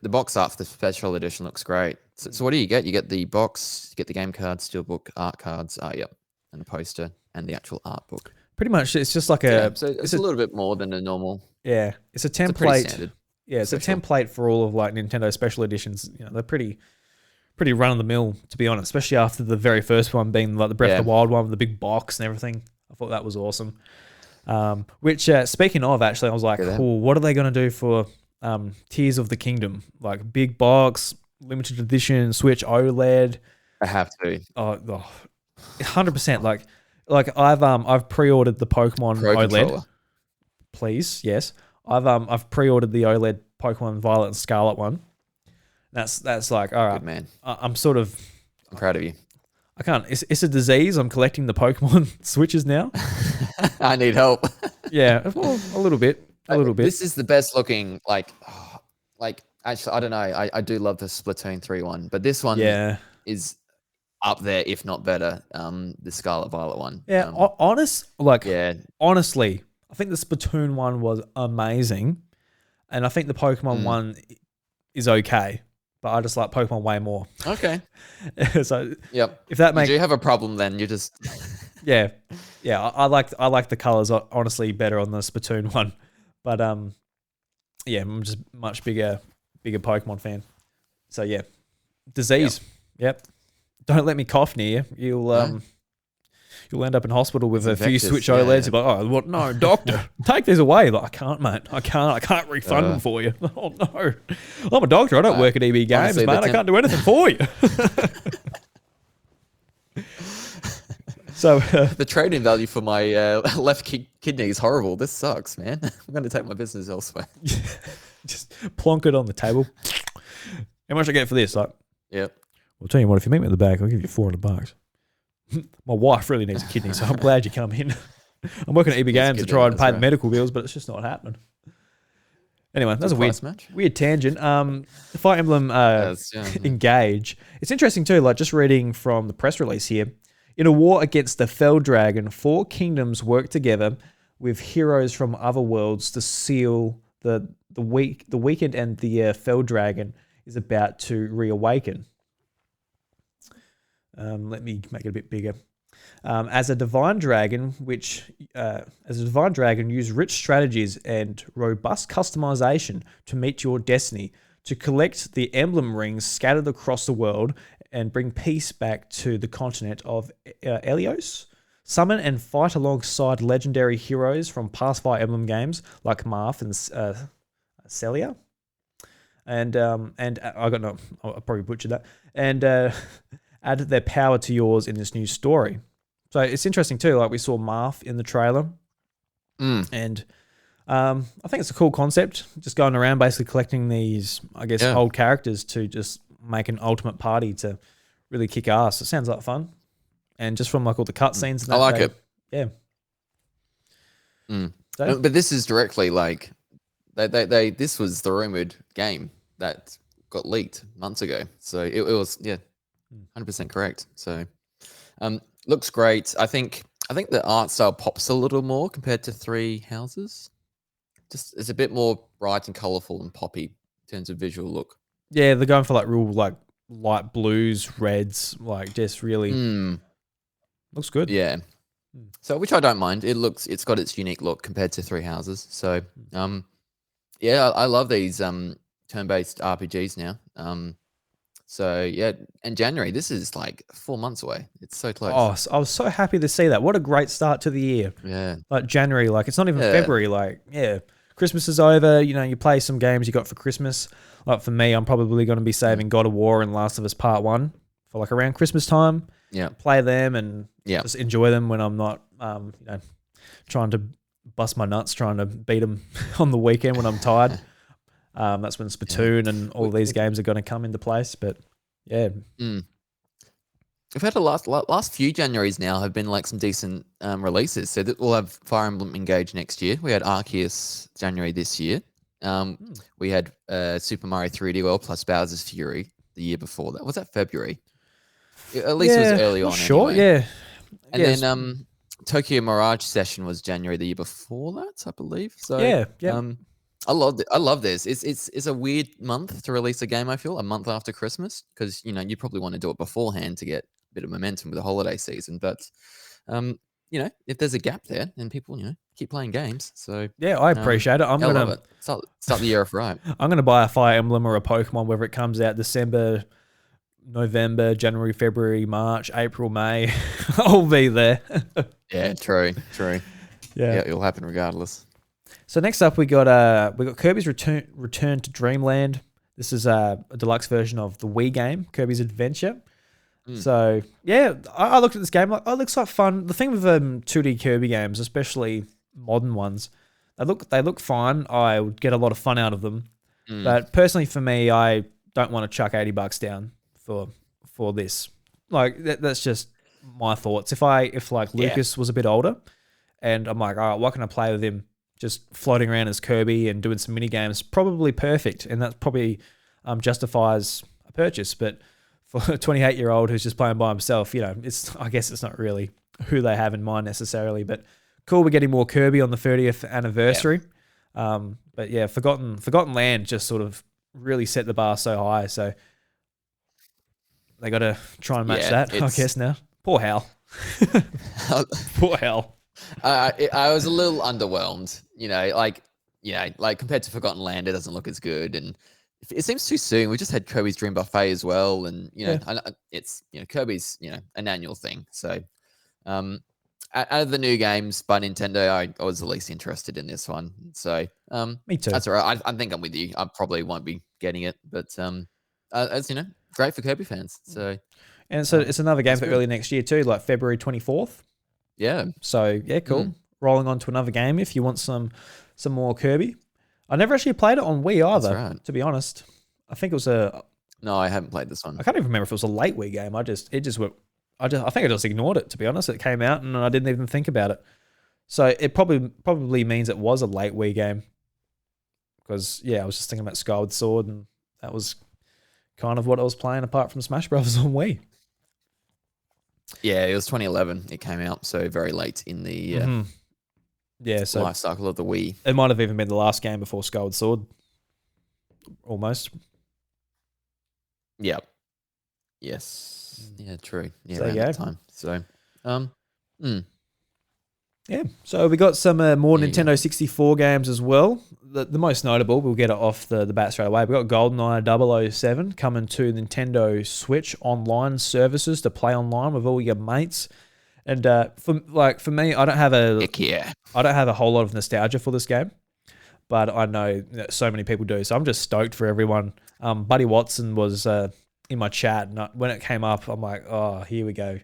box art for the special edition looks great. So what do you get? You get the box, you get the game cards, steelbook, art cards, and a poster and the actual art book. Pretty much, it's just like so it's a little bit more than a normal. Yeah, it's a template. It's a template for all of like Nintendo special editions. They're pretty run of the mill, to be honest. Especially after the very first one being like the Breath of the Wild one with the big box and everything. I thought that was awesome. Which speaking of, actually, I was like, cool. What are they going to do for Tears of the Kingdom? Like big box, limited edition, Switch OLED. I have to. Oh, 100%. Like Like I've pre-ordered the Pokemon Pro OLED. controller. Please, yes. I've pre-ordered the OLED Pokemon Violet and Scarlet one. That's like, all right. Good man. I'm sort of. I'm proud of you. I can't. It's a disease. I'm collecting the Pokemon Switches now. I need help. Yeah, well, a little bit. This is the best looking. Like actually, I don't know. I do love the Splatoon 3 one, but this one is up there, if not better. The Scarlet Violet one. Yeah, honestly, I think the Splatoon one was amazing, and I think the Pokemon one is okay, but I just like Pokemon way more. Okay. So yep. If that makes you have a problem, then you just yeah. I like the colors honestly better on the Splatoon one, but yeah, I'm just much bigger Pokemon fan. So yeah, disease. Yep. Don't let me cough near you. You'll end up in hospital with a few Switch OLEDs. You're like, oh, what? No, doctor, take these away. Like, I can't, mate. I can't refund them for you. Oh no, I'm a doctor. I don't work at EB Games, mate. I can't do anything for you. So the trading value for my left kidney is horrible. This sucks, man. I'm going to take my business elsewhere. Just plonk it on the table. How much I get for this? Like, yep. I'll tell you what. If you meet me at the back, I'll give you $400. My wife really needs a kidney, so I'm glad you come in. I'm working at EB Games to try and pay the medical bills, but it's just not happening. Anyway, that's a weird tangent. Fire Emblem Engage. It's interesting too, like just reading from the press release here. In a war against the Fell Dragon, 4 kingdoms work together with heroes from other worlds to seal the weekend, and the Fell Dragon is about to reawaken. Let me make it a bit bigger. As a divine dragon, use rich strategies and robust customization to meet your destiny, to collect the emblem rings scattered across the world and bring peace back to the continent of Elios. Summon and fight alongside legendary heroes from past Fire Emblem games like Marth and Celia. And I probably butchered that. And add their power to yours in this new story. So it's interesting too. Like we saw Marth in the trailer, and I think it's a cool concept. Just going around basically collecting these, I guess, old characters to just make an ultimate party to really kick ass. It sounds like fun, and just from like all the cutscenes, and that, I like it. Yeah. So, but this is directly like this was the rumored game that got leaked months ago. So it was 100% correct. So looks great. I think the art style pops a little more compared to Three Houses. Just it's a bit more bright and colorful and poppy in terms of visual look. Yeah, they're going for like real like light blues, reds, like just really looks good. Yeah. So which I don't mind. It's got its unique look compared to Three Houses. So yeah, I love these turn-based RPGs now. So yeah, and January, this is like 4 months away. It's so close. Oh, I was so happy to see that. What a great start to the year. Yeah. Like January, like it's not even February. Like, yeah, Christmas is over. You know, you play some games you got for Christmas. Like for me, I'm probably going to be saving God of War and Last of Us Part 1 for like around Christmas time. Yeah. Play them and just enjoy them when I'm not, trying to bust my nuts, trying to beat them on the weekend when I'm tired. That's when Splatoon and all these games are going to come into place. But yeah, we've had the last few Januaries now have been like some decent releases. So that we'll have Fire Emblem Engage next year. We had Arceus January this year. We had Super Mario 3D World plus Bowser's Fury the year before that. Was that February? At least it was early on. Sure, anyway. And then Tokyo Mirage Session was January the year before that, I believe. So I love this. It's a weird month to release a game. I feel a month after Christmas because you probably want to do it beforehand to get a bit of momentum with the holiday season. But if there's a gap there, then people keep playing games. So yeah, I appreciate it. I love it. Start the year off right. I'm gonna buy a Fire Emblem or a Pokemon, whether it comes out December, November, January, February, March, April, May. I'll be there. Yeah, true. Yeah, it'll happen regardless. So next up, we got Kirby's Return to Dreamland. This is a deluxe version of the Wii game, Kirby's Adventure. So yeah, I looked at this game like, oh, it looks like fun. The thing with 2D Kirby games, especially modern ones, they look fine. I would get a lot of fun out of them. But personally, for me, I don't want to chuck $80 down for this. Like that's just my thoughts. If like Lucas was a bit older, and I'm like, all right, what can I play with him? Just floating around as Kirby and doing some mini games, probably perfect, and that probably justifies a purchase. But for a 28-year-old who's just playing by himself, I guess it's not really who they have in mind necessarily. But cool, we're getting more Kirby on the 30th anniversary. But yeah, Forgotten Land just sort of really set the bar so high. So they got to try and match that, I guess now. Poor Hal. Poor Hal. I was a little underwhelmed, like compared to Forgotten Land, it doesn't look as good, and it seems too soon. We just had Kirby's Dream Buffet as well, and it's Kirby's an annual thing. So, out of the new games by Nintendo, I was the least interested in this one. So, me too. That's all right. I think I'm with you. I probably won't be getting it, but as great for Kirby fans. So, and so it's another game for early next year too, like February 24th. Yeah. So yeah, cool. Rolling on to another game if you want some more Kirby. I never actually played it on Wii either, to be honest. I think it was No, I haven't played this one. I can't even remember if it was a late Wii game. I think I just ignored it, to be honest. It came out and I didn't even think about it. So it probably means it was a late Wii game. Because I was just thinking about Skyward Sword, and that was kind of what I was playing apart from Smash Brothers on Wii. Yeah, it was 2011. It came out, so very late in the so life cycle of the Wii. It might have even been the last game before Skyward Sword, almost. Yep. Yes. Yeah. True. Yeah. So around that time. So, yeah. So we got some more Nintendo 64 games as well. The most notable, we'll get it off the bat straight away. We got GoldenEye 007 coming to Nintendo Switch online services to play online with all your mates. And for me, I don't have a whole lot of nostalgia for this game, but I know that so many people do. So I'm just stoked for everyone. Buddy Watson was in my chat, and when it came up, I'm like, oh, here we go.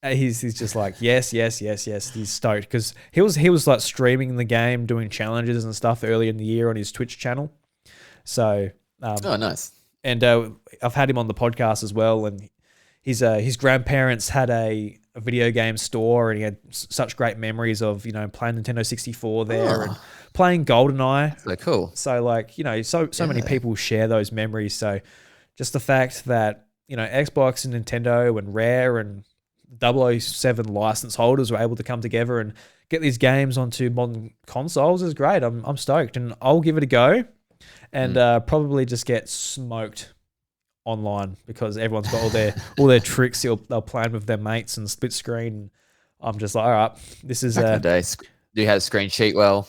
He's just like, yes. He's stoked because he was like streaming the game, doing challenges and stuff earlier in the year on his Twitch channel. So, nice. And I've had him on the podcast as well. And his grandparents had a video game store, and he had such great memories of playing Nintendo 64 there and playing GoldenEye. So cool. So like so many people share those memories. So just the fact that Xbox and Nintendo and Rare and 007 license holders were able to come together and get these games onto modern consoles is great. I'm stoked, and I'll give it a go, and probably just get smoked online because everyone's got all their tricks they'll plan with their mates and split screen. I'm just like, all right, this is back in the day. Do you have a screen sheet? Well,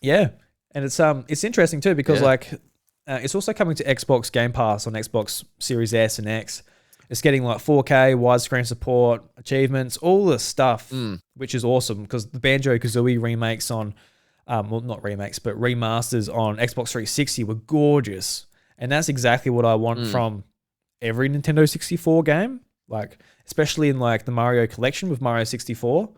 yeah, and it's interesting too because it's also coming to Xbox Game Pass on Xbox Series S and X. It's getting like 4K, widescreen support, achievements, all the stuff, which is awesome because the Banjo-Kazooie remakes on, well, not remakes, but remasters on Xbox 360 were gorgeous. And that's exactly what I want from every Nintendo 64 game, like especially in like the Mario collection with Mario 64.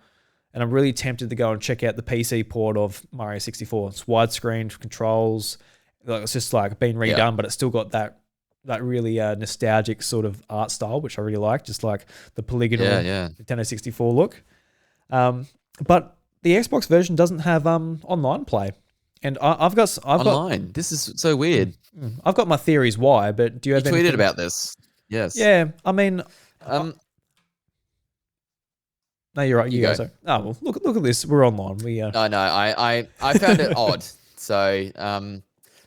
And I'm really tempted to go and check out the PC port of Mario 64. It's widescreen controls. Like it's just like been redone, but it's still got that really nostalgic sort of art style, which I really like, just like the polygonal Nintendo 64 look. But the Xbox version doesn't have online play, and I've got online. This is so weird. I've got my theories why, but do you have? You tweeted about this? Yes. Yeah, I mean, no, you're right. You guys are. Oh well, look at this. We're online. No, I found it odd. So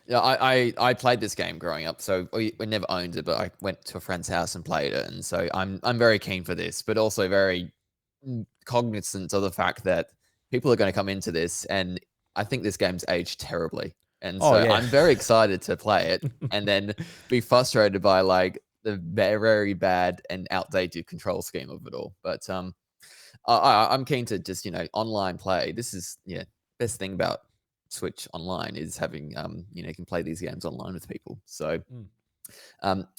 I played this game growing up, so we never owned it, but I went to a friend's house and played it, and so I'm very keen for this, but also very cognizant of the fact that people are going to come into this, and I think this game's aged terribly, and so I'm very excited to play it, and then be frustrated by like the very bad and outdated control scheme of it all. But I'm keen to just online play. This is best thing about Switch Online is having you can play these games online with people. So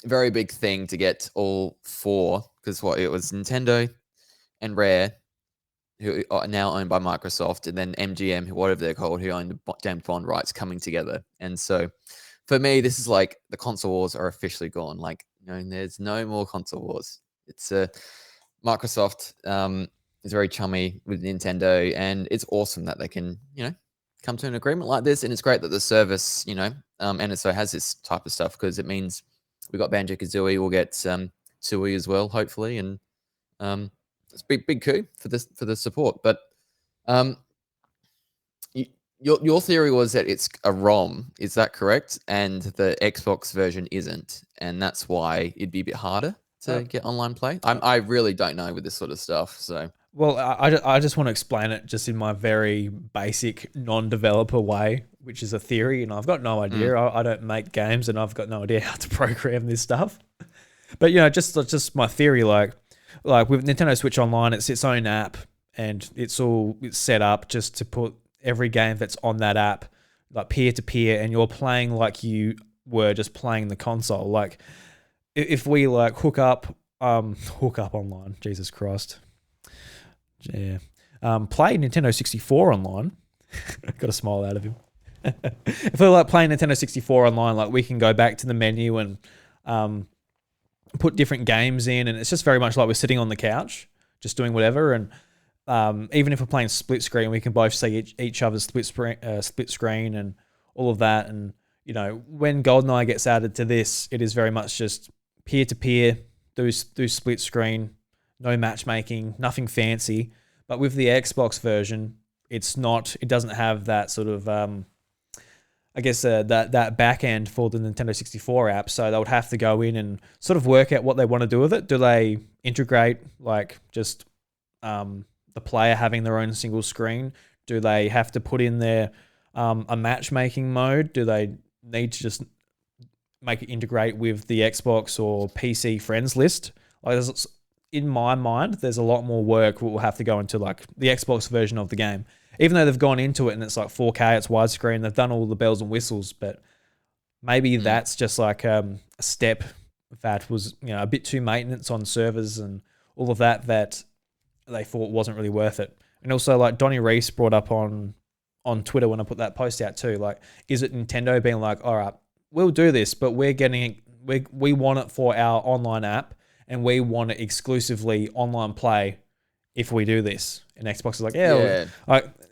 Very big thing to get all four, because it was Nintendo and Rare, who are now owned by Microsoft, and then MGM, whatever they're called, who own the James Bond rights, coming together. And so for me, this is like the console wars are officially gone. Like, there's no more console wars. It's Microsoft is very chummy with Nintendo, and it's awesome that they can, come to an agreement like this. And it's great that the service, and so has this type of stuff, because it means we got Banjo-Kazooie, we'll get Tui as well, hopefully, and it's a big coup for the support. But your theory was that it's a ROM, is that correct? And the Xbox version isn't, and that's why it'd be a bit harder to get online play. I really don't know with this sort of stuff. So, well, I just want to explain it just in my very basic non-developer way, which is a theory, and I've got no idea. I don't make games, and I've got no idea how to program this stuff. But just my theory, like with Nintendo Switch Online, it's its own app, and it's set up just to put every game that's on that app like peer to peer, and you're playing like you were just playing the console. Like if we like hook up online, Jesus Christ, yeah, play Nintendo 64 online. Got a smile out of him. If we're like playing Nintendo 64 online, like we can go back to the menu and put different games in, and it's just very much like we're sitting on the couch just doing whatever. And even if we're playing split screen, we can both see each other's split screen and all of that. And when GoldenEye gets added to this, it is very much just peer to peer, do split screen, no matchmaking, nothing fancy. But with the Xbox version, it doesn't have that sort of I guess that back end for the Nintendo 64 app. So they would have to go in and sort of work out what they want to do with it. Do they integrate like just the player having their own single screen? Do they have to put in there a matchmaking mode? Do they need to just make it integrate with the Xbox or PC friends list? Like, in my mind, there's a lot more work will have to go into like the Xbox version of the game. Even though they've gone into it and it's like 4K, it's widescreen, they've done all the bells and whistles, but maybe that's just like a step that was a bit too maintenance on servers and all of that they thought wasn't really worth it. And also, like Donnie Reese brought up on Twitter when I put that post out too, like, is it Nintendo being like, all right, we'll do this, but we want it for our online app, and we want it exclusively online play if we do this. And Xbox is like,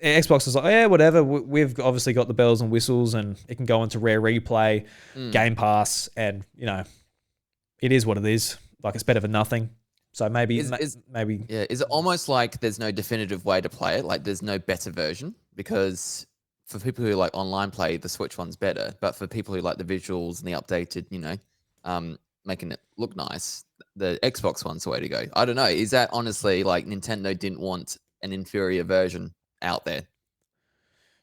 Xbox is like, yeah, whatever. We've obviously got the bells and whistles, and it can go into Rare Replay, Game Pass, and it is what it is. Like, it's better than nothing. So maybe. Is it almost like there's no definitive way to play it? Like, there's no better version? Because for people who like online play, the Switch one's better. But for people who like the visuals and the updated, making it look nice, the Xbox one's the way to go. I don't know. Is that honestly like Nintendo didn't want an inferior version out there?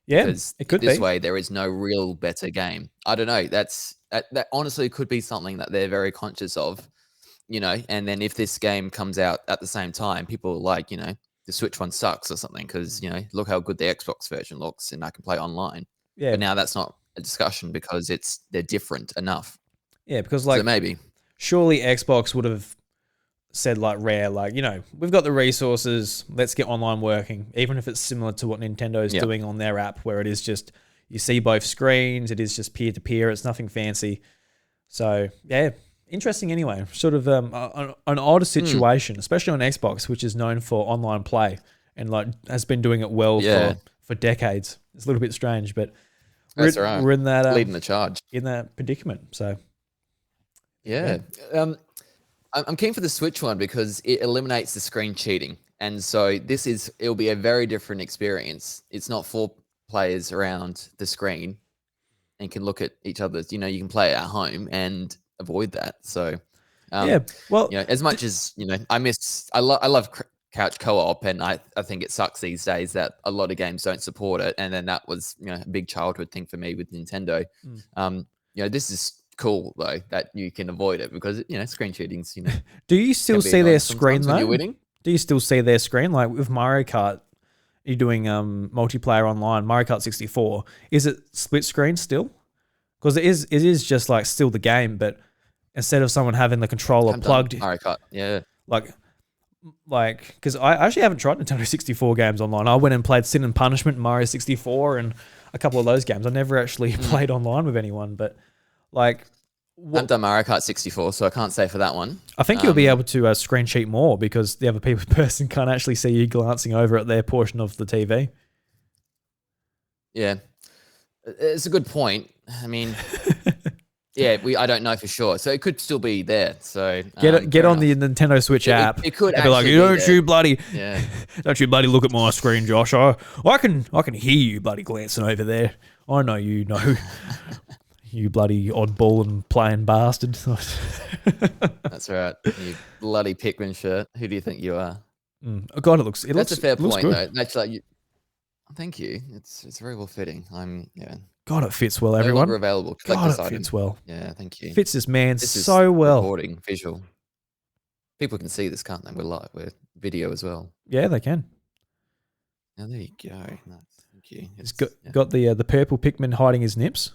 Yeah, it could be. This way, there is no real better game. I don't know. That honestly could be something that they're very conscious of, and then if this game comes out at the same time, people are like, the Switch one sucks or something because, look how good the Xbox version looks and I can play online. Yeah. But now that's not a discussion because they're different enough. Yeah, because like, so maybe surely Xbox would have said like Rare, like, we've got the resources, let's get online working, even if it's similar to what Nintendo is doing on their app, where it is just, you see both screens, it is just peer-to-peer, it's nothing fancy. So, yeah, interesting anyway. Sort of an odd situation, especially on Xbox, which is known for online play and like has been doing it well for decades. It's a little bit strange, but we're in that... leading the charge. In that predicament, so... Yeah. I'm keen for the Switch one because it eliminates the screen cheating. And so it'll be a very different experience. It's not 4 players around the screen and can look at each other's, you can play it at home and avoid that. So, as much as, I love couch co-op, and I think it sucks these days that a lot of games don't support it. And then that was, a big childhood thing for me with Nintendo. This is cool though that you can avoid it because screen cheating's do you still see their screen though? You're winning? Do you still see their screen? Like with Mario Kart, you're doing multiplayer online, Mario Kart 64, is it split screen still? Because it is just like still the game, but instead of someone having the controller plugged. Mario Kart, yeah. Like, because I actually haven't tried Nintendo 64 games online. I went and played Sin and Punishment, Mario 64, and a couple of those games. I never actually played online with anyone, but like, I've done Mario Kart 64, so I can't say for that one. I think you'll be able to screen cheat more because the other person can't actually see you glancing over at their portion of the TV. Yeah, it's a good point. I mean, yeah, I don't know for sure, so it could still be there. So get on the Nintendo Switch app. It could be like, don't you bloody look at my screen, Josh. I can hear you bloody glancing over there. I know you know. You bloody oddball and playing bastard. That's right. You bloody Pikmin shirt. Who do you think you are? Oh God, that's a fair point, good. though. That's like thank you. It's very well fitting. God, it fits well, everyone. No longer available. God, it fits well. Yeah, thank you. Fits this man so well. Recording, visual. People can see this, can't they? We're live. We're video as well. Yeah, they can. Oh, there you go. Nice. Thank you. It's got the purple Pikmin hiding his nips.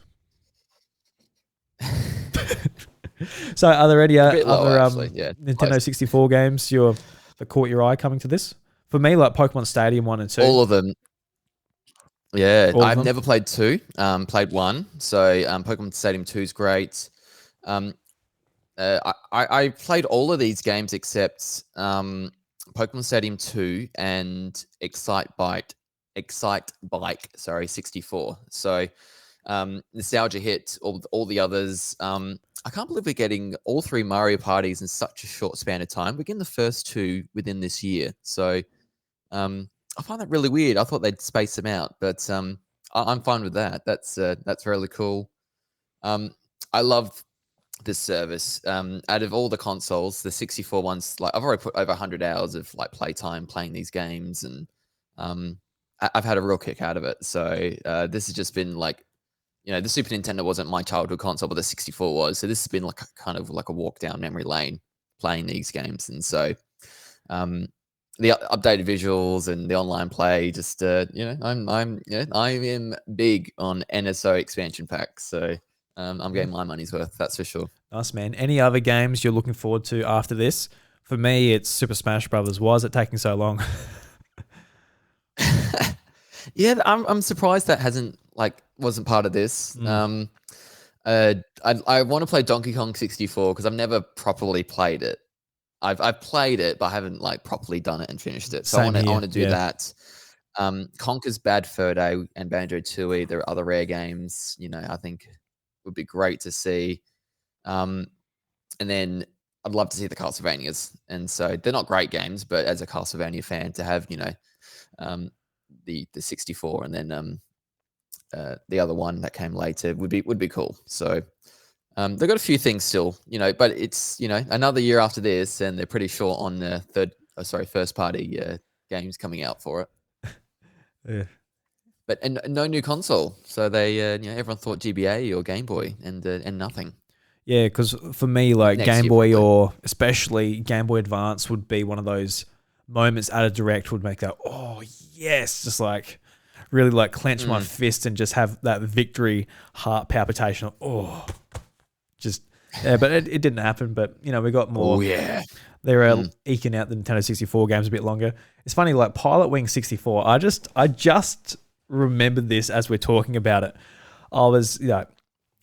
So, are there any other Nintendo 64 games that caught your eye coming to this? For me, like Pokemon Stadium 1 and 2. All of them. Yeah, I've never played 2. Played 1. So Pokemon Stadium 2 is great. I played all of these games except Pokemon Stadium 2 and Excite Bike. 64. So nostalgia hit all the others. I can't believe we're getting all 3 Mario parties in such a short span of time. We're getting the first 2 within this year. So I find that really weird. I thought they'd space them out, but I'm fine with that. That's really cool. I love this service. Out of all the consoles, the 64 ones, like I've already put over 100 hours of like playtime playing these games, and I've had a real kick out of it. So this has just been like, the Super Nintendo wasn't my childhood console, but the 64 was. So this has been like kind of like a walk down memory lane playing these games, and so the updated visuals and the online play, just I am big on NSO expansion packs, so I'm getting my money's worth, that's for sure. Nice, man. Any other games you're looking forward to after this? For me, it's Super Smash Brothers. Why is it taking so long? Yeah, I'm surprised that wasn't part of this. I want to play Donkey Kong 64 because I've never properly played it. I've played it, but I haven't like properly done it and finished it. So I want to do that. Conker's Bad Fur Day and Banjo-Tooie, there are other rare games, I think would be great to see. And then I'd love to see the Castlevanias. And so they're not great games, but as a Castlevania fan, to have, the 64 and then the other one that came later would be cool. So they've got a few things still, but it's, another year after this, and they're pretty short on the first party games coming out for it. Yeah. But and no new console, so they everyone thought GBA or Game Boy, and nothing. Yeah, because for me, like Game Boy or especially Game Boy Advance would be one of those moments at a direct would make that, oh yes, just like really like clench my fist and just have that victory heart palpitation. But it didn't happen. But we got more. Oh yeah, they were eking out the Nintendo 64 games a bit longer. It's funny, like Pilot Wing 64. I just remembered this as we're talking about it.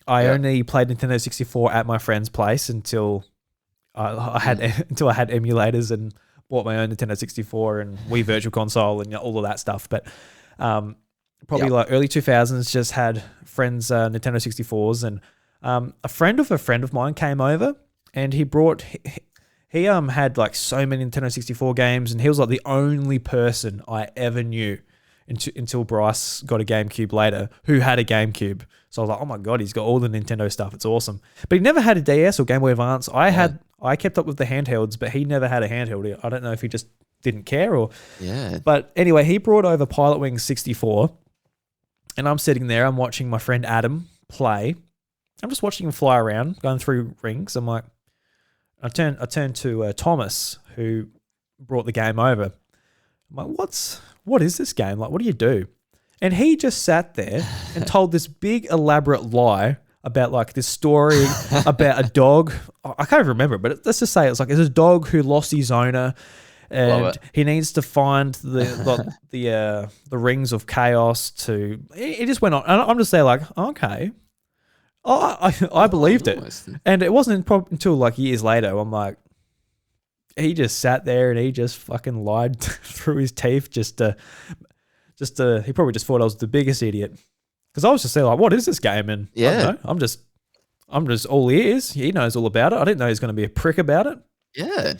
I only played Nintendo 64 at my friend's place until I had emulators and bought my own Nintendo 64 and Wii Virtual Console and all of that stuff. But probably like early 2000s, just had friends Nintendo 64s, and a friend of mine came over and he had like so many Nintendo 64 games, and he was like the only person I ever knew until Bryce got a GameCube later who had a GameCube. So I was like, oh my God, he's got all the Nintendo stuff. It's awesome. But he never had a DS or Game Boy Advance. I kept up with the handhelds, but he never had a handheld. I don't know if he just didn't care or... Yeah. But anyway, he brought over Pilot Wing 64, and I'm sitting there, I'm watching my friend Adam play. I'm just watching him fly around, going through rings. I'm like... I turn to Thomas, who brought the game over. I'm like, what is this game? Like, what do you do? And he just sat there and told this big elaborate lie about like this story about a dog. I can't even remember, but let's just say it's a dog who lost his owner, and he needs to find the rings of chaos to. It just went on, and I'm just there like, okay, I believed it, and it wasn't until like years later I'm like, he just sat there and he just fucking lied through his teeth just to he probably just thought I was the biggest idiot. Because I was just saying, like, what is this game? And I don't know, I'm just all ears. He knows all about it. I didn't know he was going to be a prick about it. Yeah.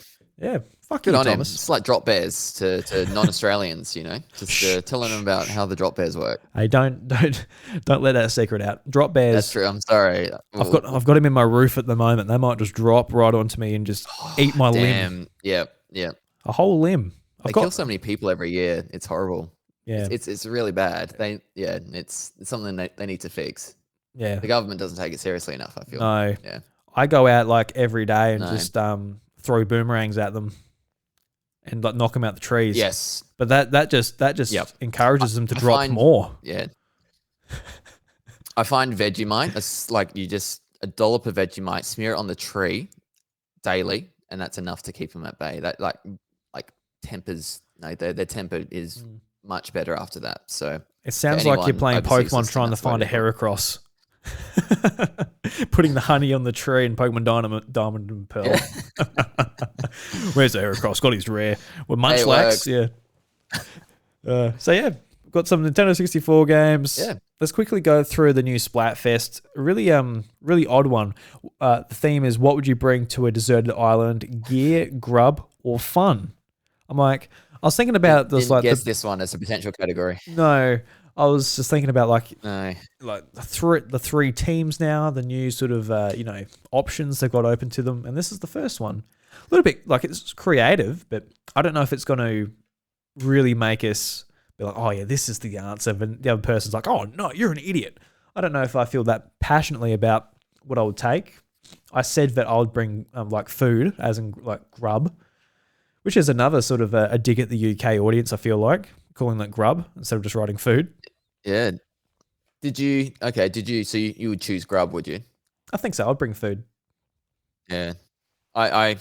Fuck Good you, on Thomas. him. It's like drop bears to non-Australians, just telling them about how the drop bears work. Hey, don't let that secret out. Drop bears. That's true. I'm sorry. I've got him in my roof at the moment. They might just drop right onto me and just eat my limb. Yeah. A whole limb. They kill so many people every year. It's horrible. Yeah. It's really bad. It's something they need to fix. Yeah. The government doesn't take it seriously enough, I feel. No. Yeah. I go out like every day and just throw boomerangs at them and like knock them out the trees. Yes. But that just encourages them to drop more. Yeah. I find Vegemite, it's like you just a dollop of Vegemite, smear it on the tree daily, and that's enough to keep them at bay. That like tempers, their temper is much better after that. So it sounds like you're playing Pokemon trying to find a Heracross. Putting the honey on the tree in Pokemon Diamond and Pearl. Yeah. Where's the Heracross? Got his rare. Well, Munchlax, yeah. So yeah, got some Nintendo 64 games. Yeah. Let's quickly go through the new Splatfest. Really odd one. The theme is, what would you bring to a deserted island? Gear, grub, or fun? I'm like, I was thinking about this. Didn't guess this one as a potential category. No, I was just thinking about like the 3 teams now, the new sort of options they've got open to them, and this is the first one. A little bit like it's creative, but I don't know if it's going to really make us be like, oh yeah, this is the answer. But the other person's like, oh no, you're an idiot. I don't know if I feel that passionately about what I would take. I said that I would bring like food, as in like grub, which is another sort of a dig at the UK audience, I feel like, calling that grub instead of just writing food. Yeah. So you would choose grub, would you? I think so. I'd bring food. Yeah. I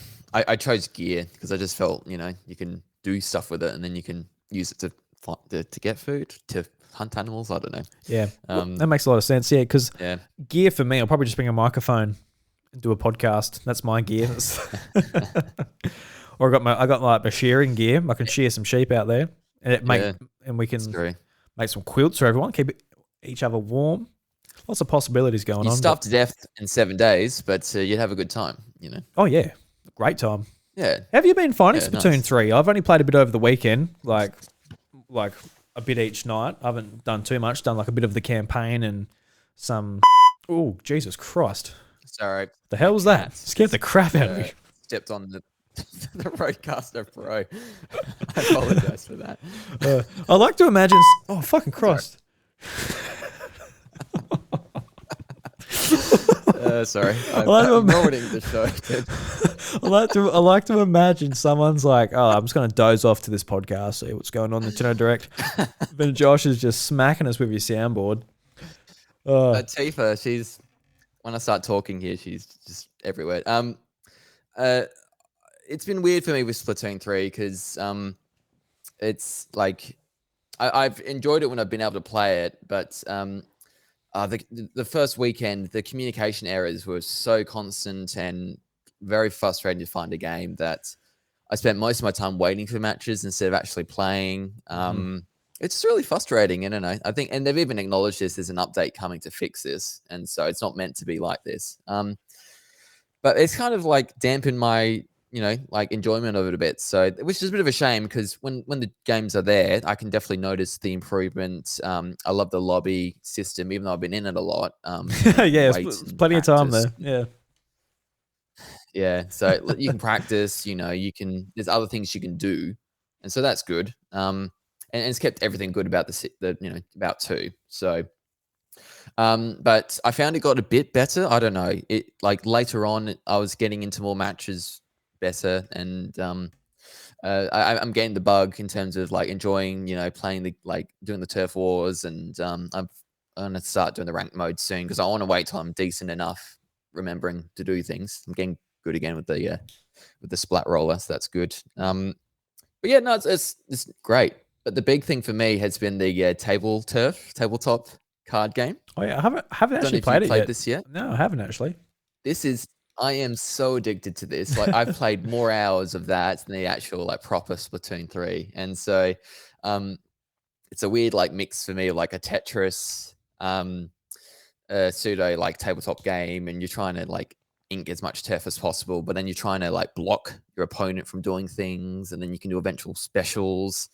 chose gear because I just felt, you can do stuff with it and then you can use it to get food, to hunt animals. I don't know. Yeah. That makes a lot of sense. Yeah. Because gear for me, I'll probably just bring a microphone and do a podcast. That's my gear. Or I got my shearing gear. I can shear some sheep out there, and we can make some quilts for everyone. Keep each other warm. Lots of possibilities going on. You starve to death in 7 days, but you'd have a good time. Oh yeah, great time. Yeah. Have you been finding Splatoon 3? I've only played a bit over the weekend, like a bit each night. I haven't done too much. Done like a bit of the campaign and some. Oh Jesus Christ! Sorry. The hell was that? Scared the crap out of me. Stepped on the Roadcaster Pro. I apologize for that. I like to imagine. Oh, fucking Christ. Sorry. I'm ruining the show. I like to imagine someone's like, oh, I'm just going to doze off to this podcast, see what's going on Nintendo Direct. Then Josh is just smacking us with your soundboard. Tifa, when I start talking here, she's just everywhere. It's been weird for me with Splatoon 3 because it's like I've enjoyed it when I've been able to play it, but the first weekend, the communication errors were so constant and very frustrating to find a game that I spent most of my time waiting for matches instead of actually playing. It's just really frustrating. And I think, and they've even acknowledged this. There's an update coming to fix this, and so it's not meant to be like this. But it's kind of like dampened my enjoyment of it a bit. So, which is a bit of a shame because when the games are there, I can definitely notice the improvement. I love the lobby system, even though I've been in it a lot. Yeah, it's plenty of time there. Yeah. Yeah. So you can practice, there's other things you can do. And so that's good. And it's kept everything good about about 2. So, but I found it got a bit better. I don't know. It like later on, I was getting into more matches better, and I'm getting the bug in terms of like enjoying, playing doing the turf wars, and I'm gonna start doing the ranked mode soon because I want to wait till I'm decent enough remembering to do things. I'm getting good again with the splat roller, so that's good. But yeah, no, it's great. But the big thing for me has been the tabletop card game. Oh yeah, I haven't Don't know actually if you played played yet. this yet. No, I haven't actually. I am so addicted to this. Like I've played more hours of that than the actual like proper Splatoon 3. And so it's a weird like mix for me, like a Tetris, a pseudo like tabletop game, and you're trying to like ink as much turf as possible, but then you're trying to like block your opponent from doing things, and then you can do eventual specials,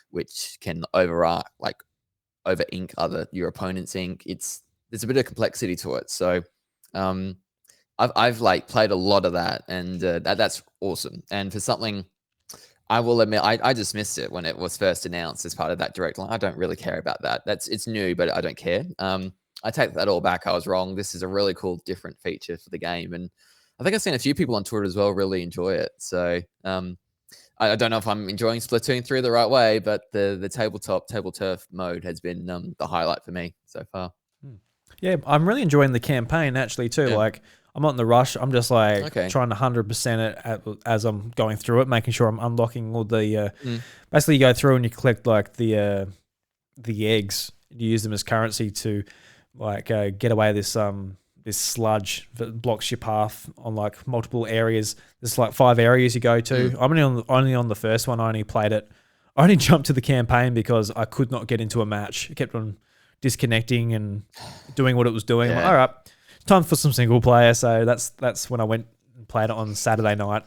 which can over ink your opponent's ink. There's a bit of complexity to it. So I've like played a lot of that, and that's awesome. And for something, I will admit, I just missed it when it was first announced as part of that direct line. I don't really care about that. It's new, but I don't care. I take that all back. I was wrong. This is a really cool, different feature for the game, and I think I've seen a few people on Twitter as well really enjoy it. So I don't know if I'm enjoying Splatoon 3 the right way, but the table turf mode has been the highlight for me so far. Yeah, I'm really enjoying the campaign actually too. Yeah. Like I'm not in the rush. I'm just like trying to 100% it as I'm going through it, making sure I'm unlocking all the. Basically, you go through and you collect like the eggs. You use them as currency to like get away this sludge that blocks your path on like multiple areas. There's like 5 areas you go to. I'm only on the first one. I only played it. I only jumped to the campaign because I could not get into a match. It kept on disconnecting and doing what it was doing. I'm like, all right, time for some single player. So that's when I went and played it on Saturday night,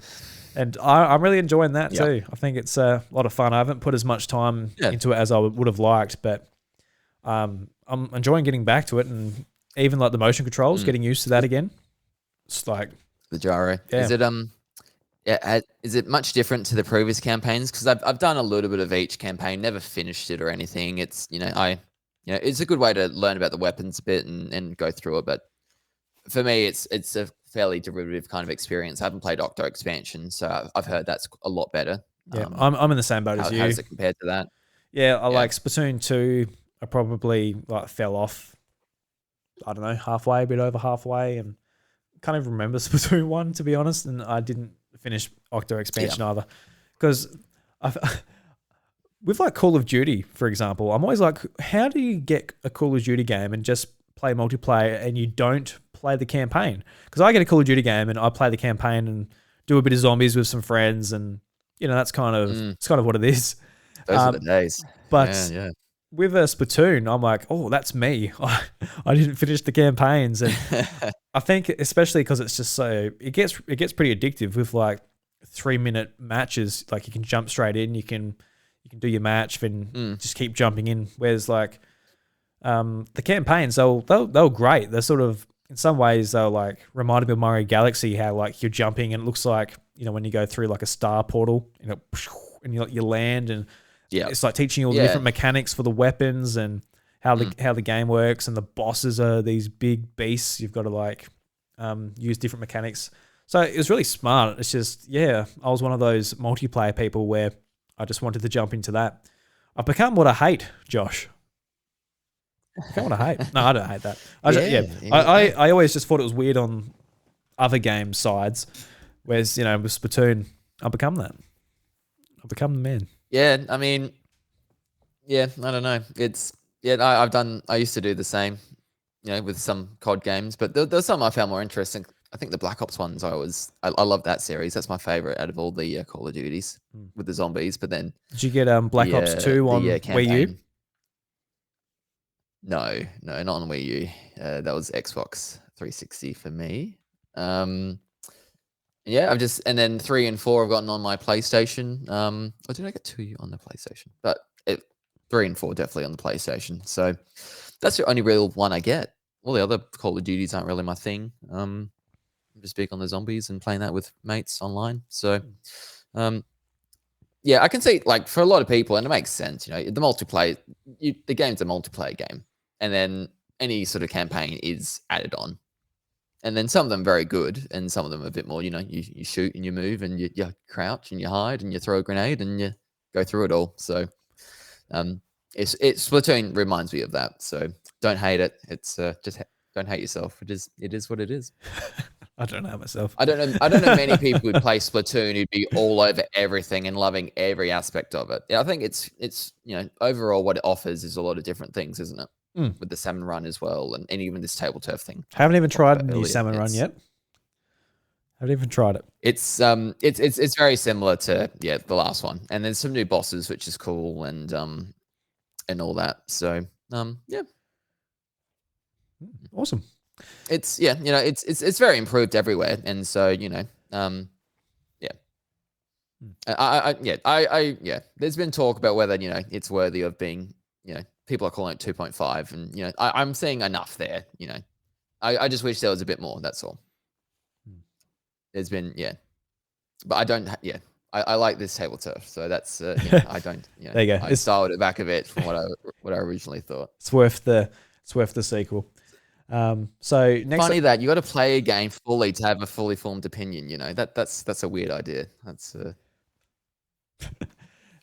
and I'm really enjoying that too. I think it's a lot of fun. I haven't put as much time into it as I would have liked, but I'm enjoying getting back to it, and even like the motion controls, getting used to that again. It's like the gyro. Is it much different to the previous campaigns? Because I've done a little bit of each campaign, never finished it or anything. It's it's a good way to learn about the weapons a bit and go through it. But for me, it's a fairly derivative kind of experience. I haven't played Octo Expansion, so I've heard that's a lot better. Yeah, I'm in the same boat as you. How does it compare to that? Yeah, I like Splatoon 2. I probably like fell off, I don't know, halfway, a bit over halfway, and can't even remember Splatoon 1, to be honest, and I didn't finish Octo Expansion either. Because with like Call of Duty, for example, I'm always like, how do you get a Call of Duty game and just play multiplayer and you don't play the campaign? Because I get a Call of Duty game and I play the campaign and do a bit of zombies with some friends, and that's kind of it's kind of what it is. Those are the days. But with a Splatoon, I'm like, oh, that's me. I didn't finish the campaigns, and I think especially because it's just it gets pretty addictive with like 3-minute matches. Like you can jump straight in, you can do your match, then just keep jumping in. Whereas like the campaigns, they were great. They're sort of, in some ways, they're like reminded me of Mario Galaxy, how like you're jumping and it looks like, when you go through like a star portal, and you land, and it's like teaching you all the different mechanics for the weapons and how the game works, and the bosses are these big beasts. You've got to like use different mechanics. So it was really smart. It's just, I was one of those multiplayer people where I just wanted to jump into that. I've become what I hate, Josh. I've become what I hate. No, I don't hate that. I always just thought it was weird on other game sides, whereas, with Splatoon, I've become that. I've become the man. Yeah, I mean, I don't know. It's, I used to do the same, with some COD games, but there's some I found more interesting. I think the Black Ops ones, I love that series. That's my favorite out of all the Call of Duties with the zombies. But then, did you get Black Ops 2 on Wii U? No, not on Wii U. That was Xbox 360 for me. And then 3 and 4 I've gotten on my PlayStation. Or did I get 2 on the PlayStation? But 3 and 4 definitely on the PlayStation. So that's the only real one I get. All the other Call of Duties aren't really my thing. I'm just big on the zombies and playing that with mates online. So, I can see, like, for a lot of people, and it makes sense, the multiplayer, the game's a multiplayer game. And then any sort of campaign is added on. And then some of them very good, and some of them a bit more, you shoot and you move and you crouch and you hide and you throw a grenade and you go through it all. So Splatoon reminds me of that. So don't hate it. It's don't hate yourself. It is what it is. I don't know myself. I don't know many people who'd play Splatoon who'd be all over everything and loving every aspect of it. Yeah, I think it's overall what it offers is a lot of different things, isn't it? With the salmon run as well, and even this table turf thing. Haven't even tried a new salmon run yet. Haven't even tried it. It's very similar to the last one, and there's some new bosses which is cool and all that. So yeah, awesome. It's it's very improved everywhere, and so there's been talk about whether it's worthy of being people are calling it 2.5, and I'm seeing enough there. I just wish there was a bit more. That's all. There's been but I don't I like this table turf, so that's I don't there you go. I dialed it back a bit from what I originally thought. It's worth the sequel. So next funny that you got to play a game fully to have a fully formed opinion. That's a weird idea. That's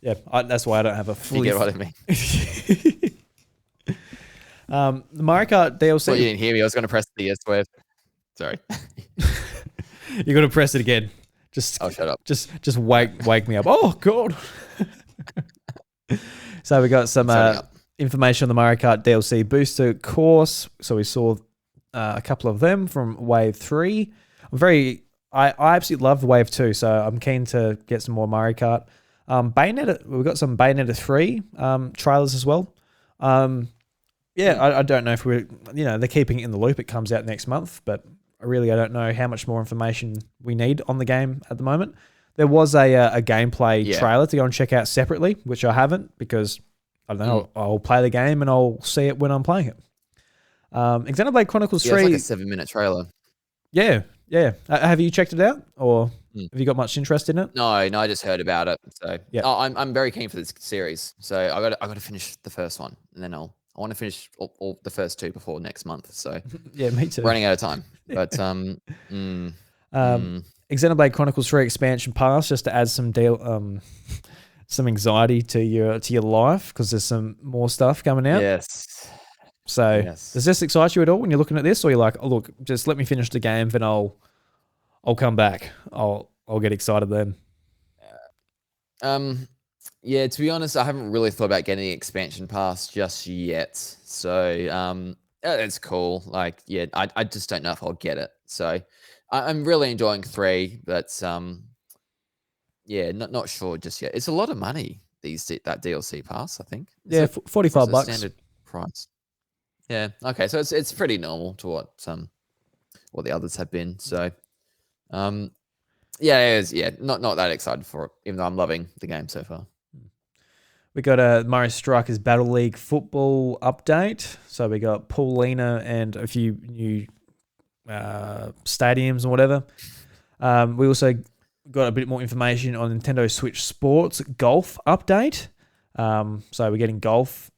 that's why I don't have a fully. You get what I mean? The Mario Kart DLC. Well, you didn't hear me. I was going to press the yes wave. Sorry. You got to press it again. Just shut up. Just wake me up. Oh God. So we got some information on the Mario Kart DLC booster course. So we saw a couple of them from Wave 3. I absolutely loved Wave 2, so I'm keen to get some more Mario Kart. Bayonetta, we've got some Bayonetta 3 trailers as well. I don't know if they're keeping it in the loop. It comes out next month, but I don't know how much more information we need on the game at the moment. There was a gameplay trailer to go and check out separately, which I haven't because I don't know. I'll play the game and I'll see it when I'm playing it. Xenoblade Chronicles 3. It's like a 7-minute trailer. Yeah. Have you checked it out, or have you got much interest in it? No, I just heard about it. So I'm very keen for this series. So I got to finish the first one, and then I want to finish all the first two before next month. So yeah, me too. Running out of time, but Xenoblade Chronicles 3 expansion pass just to add some some anxiety to your life because there's some more stuff coming out. Yes. So does this excite you at all when you're looking at this, or you're like, oh, look, just let me finish the game, then I'll come back. I'll get excited then. Yeah, to be honest, I haven't really thought about getting the expansion pass just yet. So it's cool. Like, I just don't know if I'll get it. So I'm really enjoying 3, but not sure just yet. It's a lot of money, that DLC pass, I think. $45. Standard price. Yeah. Okay. So it's pretty normal to what the others have been. So, not that excited for it, even though I'm loving the game so far. We got a Mario Strikers Battle League football update. So we got Paulina and a few new stadiums and whatever. We also got a bit more information on Nintendo Switch Sports Golf update. So we're getting golf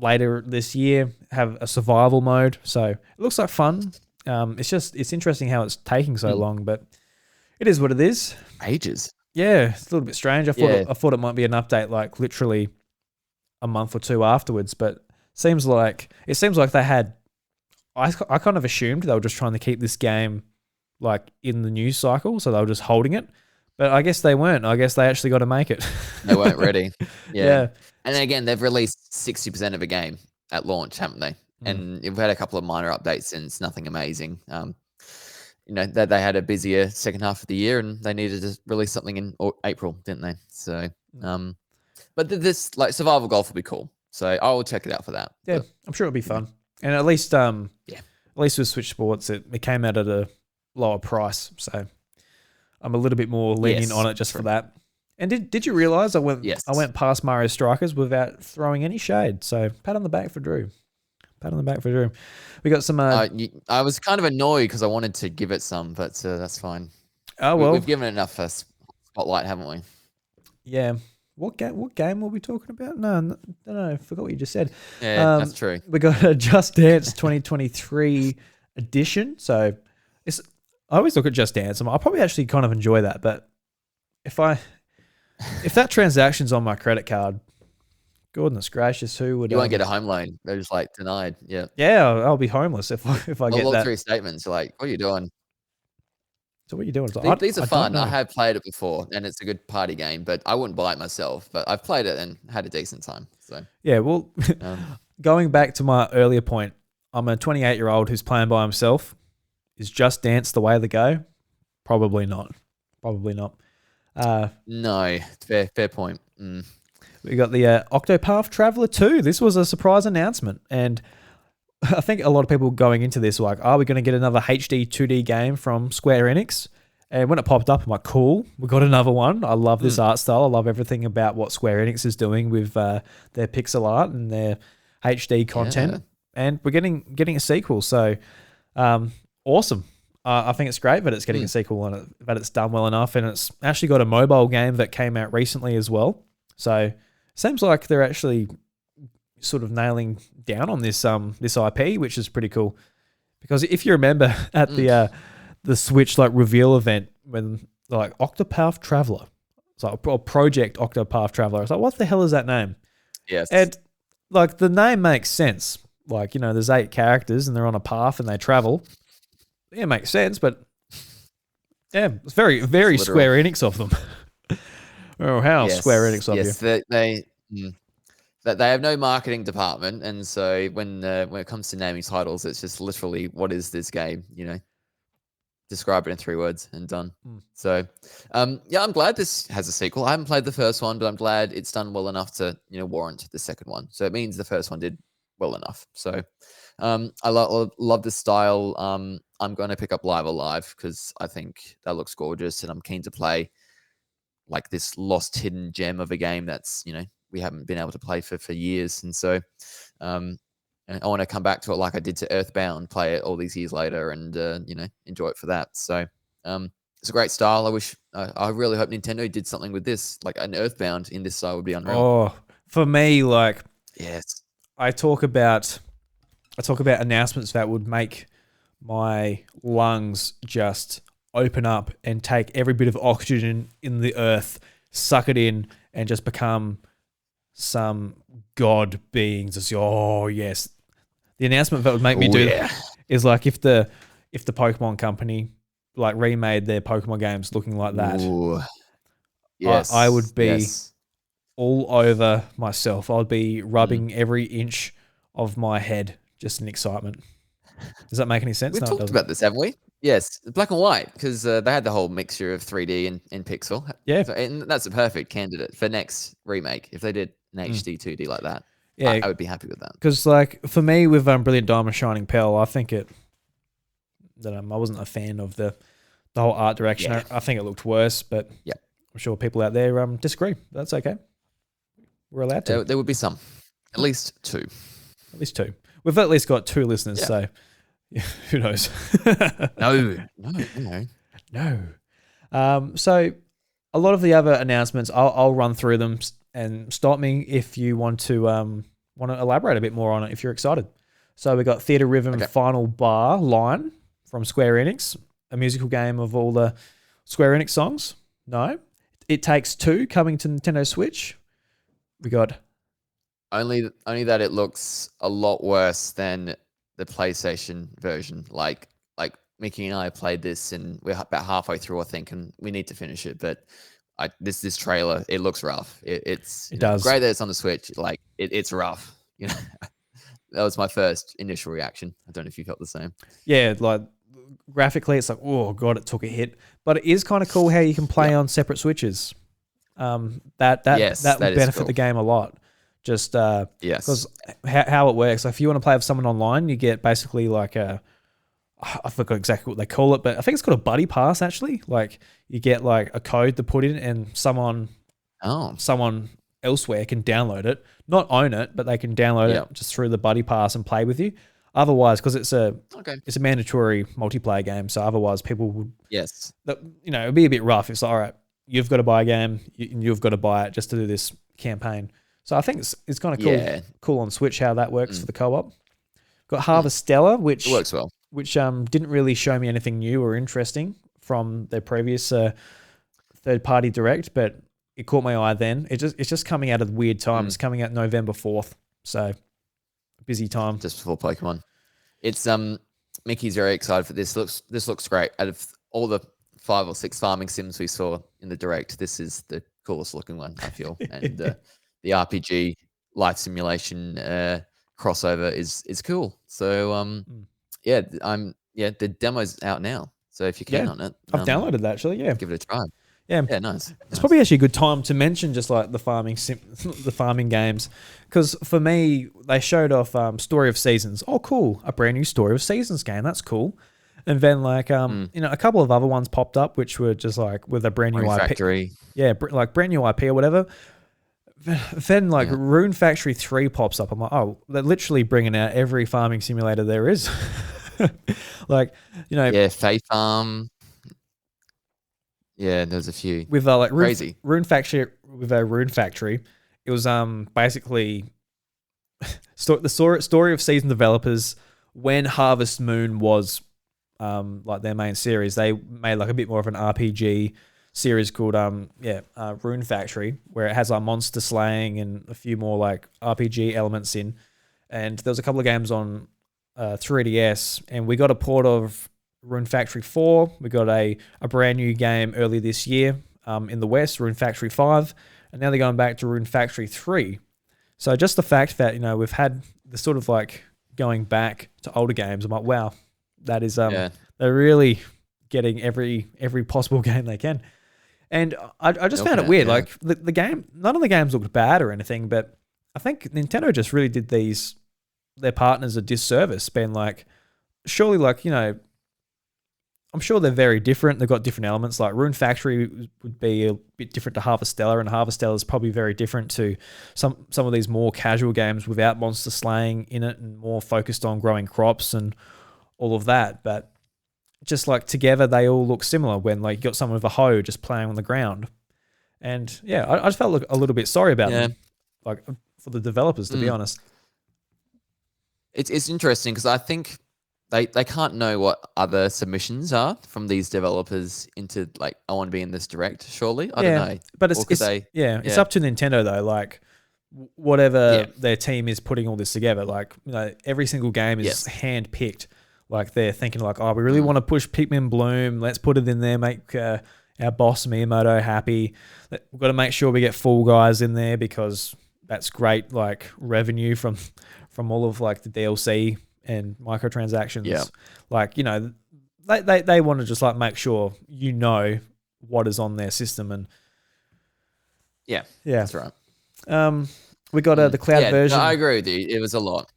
later this year, have a survival mode. So it looks like fun. It's interesting how it's taking so long, but it is what it is. Ages. Yeah, it's a little bit strange. I thought it might be an update like literally a month or two afterwards, but it seems like they had. I kind of assumed they were just trying to keep this game like in the news cycle, so they were just holding it. But I guess they weren't. I guess they actually got to make it. They weren't ready. Yeah. And again, they've released 60% of a game at launch, haven't they? And we've had a couple of minor updates, and it's nothing amazing. That they had a busier second half of the year, and they needed to release something in April, didn't they? So, but this like survival golf will be cool. So I will check it out for that. Yeah, I'm sure it'll be fun. And at least, at least with Switch Sports, it came out at a lower price, so I'm a little bit more lenient on it just for that. And did you realize I went past Mario Strikers without throwing any shade? So pat on the back for Drew. We got some. I was kind of annoyed because I wanted to give it some, but that's fine. Oh well, we've given it enough spotlight, haven't we? Yeah. What game were we talking about? No, I forgot what you just said. Yeah, that's true. We got a Just Dance 2023 edition. So I always look at Just Dance. I'll probably actually kind of enjoy that. But if that transaction's on my credit card, Goodness gracious, who would? You won't get a home loan. They're just like denied. Yeah. Yeah, I'll be homeless if I get All that. 3 statements. You're like, what are you doing? So what are you doing? It's like, These are I don't fun. I know. have played it before, and it's a good party game, but I wouldn't buy it myself. But I've played it and had a decent time. So Yeah, well, um, going back to my earlier point, I'm a 28-year-old who's playing by himself. Is Just Dance the way to go? Probably not. Probably not. no, fair point. We got the Octopath Traveler 2. This was a surprise announcement, and I think a lot of people going into this were like, are we going to get another HD 2D game from Square Enix? And when it popped up, I'm like, cool, we got another one. I love this art style. I love everything about what Square Enix is doing with their pixel art and their HD content. Yeah. And we're getting a sequel, so awesome. I think it's great that it's getting a sequel and that it's done well enough, and it's actually got a mobile game that came out recently as well. So seems like they're actually sort of nailing down on this IP, which is pretty cool. Because if you remember at the Switch like reveal event when like Octopath Traveler, it's like a Project Octopath Traveler. It's like, what the hell is that name? Yes, and like the name makes sense. Like, you know, there's 8 characters and they're on a path and they travel. Yeah, it makes sense, but yeah, it's very, very Square Enix of them. Oh, how Square Enix of you. Yes, they have no marketing department, and so when it comes to naming titles, it's just literally, what is this game? You know, describe it in 3 words and done. So, yeah, I'm glad this has a sequel. I haven't played the first one, but I'm glad it's done well enough to, you know, warrant the second one. So it means the first one did well enough. So, I love the style. I'm going to pick up Live Alive because I think that looks gorgeous, and I'm keen to play like this lost hidden gem of a game that's, you know, we haven't been able to play for years. And so and I want to come back to it like I did to Earthbound, play it all these years later and, you know, enjoy it for that. So it's a great style. I really hope Nintendo did something with this, like an Earthbound in this style would be unreal. Oh, for me, like, yes, I talk about announcements that would make my lungs just open up and take every bit of oxygen in the earth, suck it in, and just become some god beings. Just, oh yes, the announcement that would make me do that is like if the Pokemon company like remade their Pokemon games looking like that. Ooh. Yes, I would be all over myself. I'd be rubbing every inch of my head just in excitement. Does that make any sense? We've talked about this, haven't we? Yes, black and white, because they had the whole mixture of 3D and pixel. Yeah. So, and that's a perfect candidate for next remake. If they did an HD 2D like that, yeah, I would be happy with that. Because, like, for me, with Brilliant Diamond Shining Pearl, I think I wasn't a fan of the whole art direction. Yeah. I think it looked worse, but I'm sure people out there disagree. That's okay. We're allowed to. There would be some. At least 2. At least 2. We've at least got 2 listeners, so who knows? No. So a lot of the other announcements, I'll run through them and stop me if you want to elaborate a bit more on it if you're excited. So we got Theater Rhythm Final Bar Line from Square Enix, a musical game of all the Square Enix songs. No. It Takes Two coming to Nintendo Switch. We got only that it looks a lot worse than the PlayStation version. Like Mickey and I played this, and we're about halfway through, I think, and we need to finish it. But this trailer, it looks rough. It does. Great that it's on the Switch. Like it's rough. You know, that was my first initial reaction. I don't know if you felt the same. Yeah, like graphically, it's like, oh god, it took a hit. But it is kind of cool how you can play on separate Switches. That would benefit the game a lot. Just because how it works. Like if you want to play with someone online, you get basically like I forgot exactly what they call it, but I think it's called a buddy pass actually. Like you get like a code to put in, and someone elsewhere can download it, not own it, but they can download it just through the buddy pass and play with you. Otherwise, because it's a mandatory multiplayer game, so otherwise people would it'd be a bit rough. It's like, all right, you've got to buy a game, you've got to buy it just to do this campaign. So I think it's kind of cool on Switch how that works for the co-op. Got Harvestella, which it works well. Which didn't really show me anything new or interesting from their previous third-party direct, but it caught my eye then. It's just coming out at a weird time. It's coming out November 4th. So busy time. Just before Pokemon. It's Mickey's very excited for this. This looks great. Out of all the 5 or 6 farming sims we saw in the direct, this is the coolest looking one, I feel. And the RPG life simulation crossover is cool. So the demo's out now. So if you're keen on it, I've downloaded that actually. Yeah, give it a try. Yeah, nice. It's probably actually a good time to mention just like the farming games, because for me they showed off Story of Seasons. Oh, cool! A brand new Story of Seasons game. That's cool. And then like a couple of other ones popped up, which were just like with a brand new IP. Factory. Yeah, like brand new IP or whatever. Then like Rune Factory 3 pops up. I'm like, oh, they're literally bringing out every farming simulator there is. Like, Fae Farm. Yeah, there's a few. With like crazy Rune Factory, it was basically the story of Season developers when Harvest Moon was like their main series. They made like a bit more of an RPG series called Rune Factory, where it has like monster slaying and a few more like RPG elements in. And there was a couple of games on 3DS, and we got a port of Rune Factory 4. We got a brand new game early this year in the West, Rune Factory 5, and now they're going back to Rune Factory 3. So just the fact that we've had the sort of like going back to older games, I'm like, wow, that is they're really getting every possible game they can. And I just found it weird. Like the game, none of the games looked bad or anything, but I think Nintendo just really did their partners a disservice, being like, surely like, I'm sure they're very different. They've got different elements. Like Rune Factory would be a bit different to Harvestella, and Harvestella is probably very different to some of these more casual games without monster slaying in it and more focused on growing crops and all of that. But just like together, they all look similar when like you got someone with a hoe just playing on the ground. And yeah, I just felt a little bit sorry about them, like for the developers, to be honest. It's interesting because I think they can't know what other submissions are from these developers into like, I want to be in this direct, surely. I don't know. But it's up to Nintendo though. Like whatever their team is putting all this together, like every single game is hand picked. Like they're thinking like, oh, we really want to push Pikmin Bloom. Let's put it in there, make our boss Miyamoto happy. We've got to make sure we get Fall Guys in there because that's great like revenue from all of like the DLC and microtransactions. Yeah. Like, they want to just like make sure what is on their system. And yeah, that's right. We got the cloud version. No, I agree with you. It was a lot.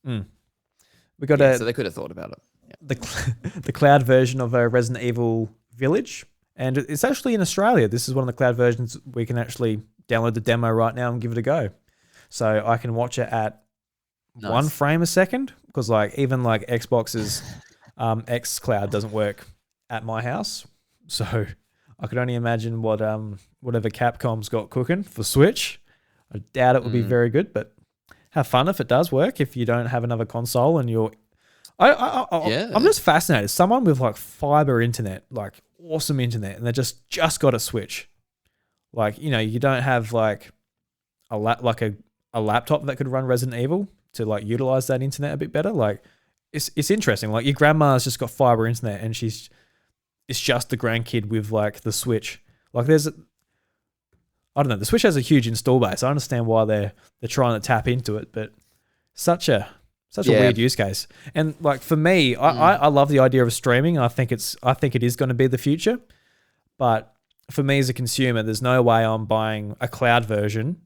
We got so they could have thought about it. Yeah. The cloud version of Resident Evil Village, and it's actually in Australia. This is one of the cloud versions. We can actually download the demo right now and give it a go. So I can watch it at 1 frame a second, because like even like Xbox's X Cloud doesn't work at my house. So I could only imagine what whatever Capcom's got cooking for Switch. I doubt it would be very good, but have fun if it does work. If you don't have another console and you're, I'm just fascinated. Someone with like fiber internet, like awesome internet, and they just got a Switch. Like you don't have like a laptop that could run Resident Evil to like utilize that internet a bit better. Like it's interesting. Like your grandma's just got fiber internet, and it's just the grandkid with like the Switch. Like I don't know. The Switch has a huge install base. I understand why they're trying to tap into it, but such a weird use case. And like for me, I love the idea of streaming. I think it is going to be the future. But for me as a consumer, there's no way I'm buying a cloud version.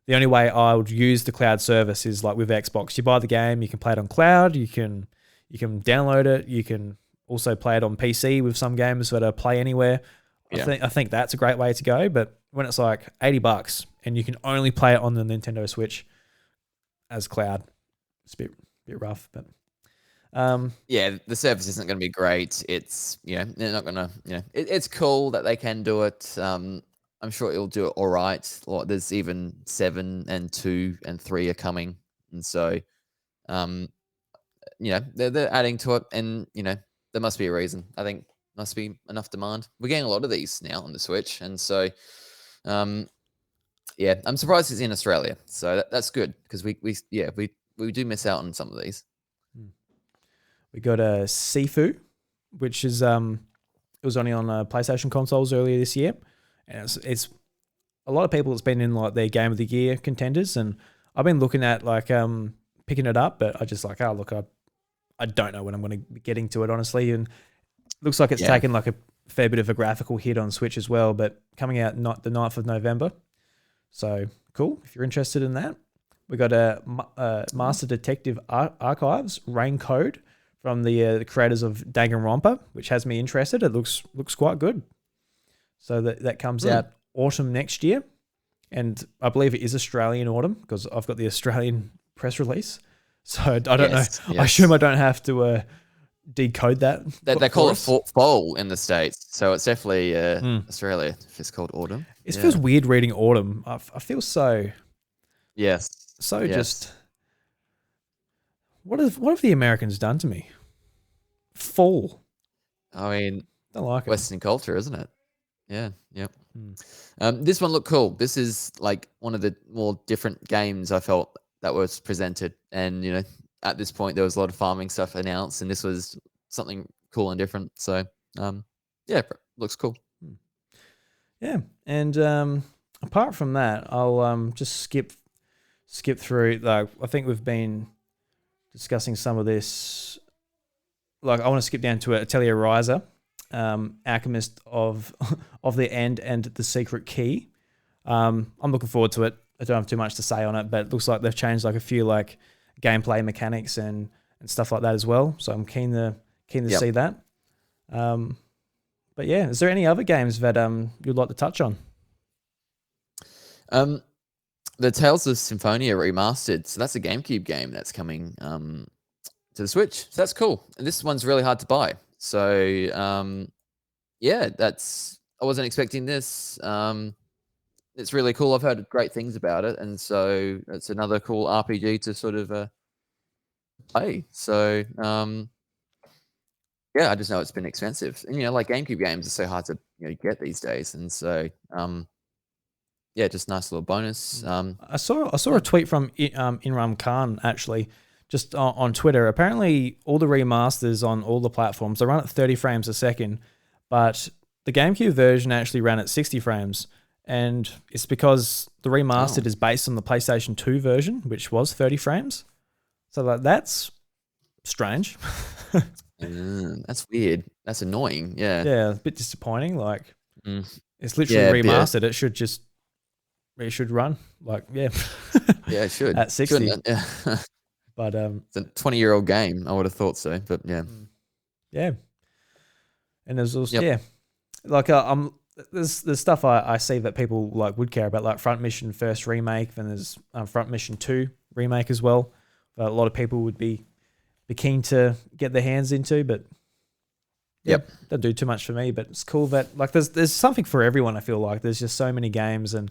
The only way I would use the cloud service is like with Xbox. You buy the game, you can play it on cloud, you can download it, you can also play it on PC with some games that are play anywhere. Yeah. I think that's a great way to go. But when it's like $80 and you can only play it on the Nintendo Switch as cloud, it's a bit rough. But the service isn't going to be great. It's they're not going to it's cool that they can do it. I'm sure it'll do it all right. Like there's even 7 and 2 and 3 are coming, and so they're adding to it, and there must be a reason. I think must be enough demand. We're getting a lot of these now on the Switch, and so Yeah, I'm surprised it's in Australia, so that's good because we do miss out on some of these. We got a Sifu, which is it was only on PlayStation consoles earlier this year, and it's a lot of people. It's been in like their Game of the Year contenders, and I've been looking at like picking it up, but I just like I don't know when I'm going to be getting to it honestly, and it looks like it's taken like a fair bit of a graphical hit on Switch as well, but coming out not the 9th of November. So cool. If you're interested in that, we got a Master Detective Archives Rain Code from the creators of Danganronpa, which has me interested. It looks quite good. So that comes out autumn next year, and I believe it is Australian autumn because I've got the Australian press release. So I don't know. Yes. I assume I don't have to decode that. They call it fall in the States, so it's definitely Australia if it's called autumn. It feels weird reading autumn. I feel so... just... What have the Americans done to me? Fall. I mean... Don't like Western culture, isn't it? Yeah, yep. This one looked cool. This is like one of the more different games I felt that was presented. And, at this point, there was a lot of farming stuff announced, and this was something cool and different. So, looks cool. Yeah, and apart from that, I'll just skip through. Like, I think we've been discussing some of this. Like, I want to skip down to Atelier Ryza, Alchemist of the End and the Secret Key. I'm looking forward to it. I don't have too much to say on it, but it looks like they've changed like a few like gameplay mechanics and stuff like that as well. So I'm keen to see that. But yeah, is there any other games that you'd like to touch on? The Tales of Symphonia remastered. So that's a GameCube game that's coming to the Switch. So that's cool. And this one's really hard to buy. So I wasn't expecting this. It's really cool. I've heard great things about it, and so it's another cool RPG to sort of play. So I just know it's been expensive, and like GameCube games are so hard to get these days, and so just nice little bonus. I saw a tweet from Imran Khan actually, just on Twitter. Apparently, all the remasters on all the platforms they run at 30 frames a second, but the GameCube version actually ran at 60 frames. And it's because the remastered is based on the PlayStation 2 version, which was 30 frames. So that's strange. That's weird. That's annoying. Yeah. Yeah, a bit disappointing. Like, it's literally remastered. It should run. Like, yeah. Yeah, it should. At 60. Yeah. But it's a 20-year-old game. I would have thought so, but yeah. Yeah. And there's also, like, there's stuff I see that people like would care about, like Front Mission First Remake, then there's Front Mission 2 Remake as well, that a lot of people would be keen to get their hands into, but don't do too much for me. But it's cool that like there's something for everyone. I feel like there's just so many games, and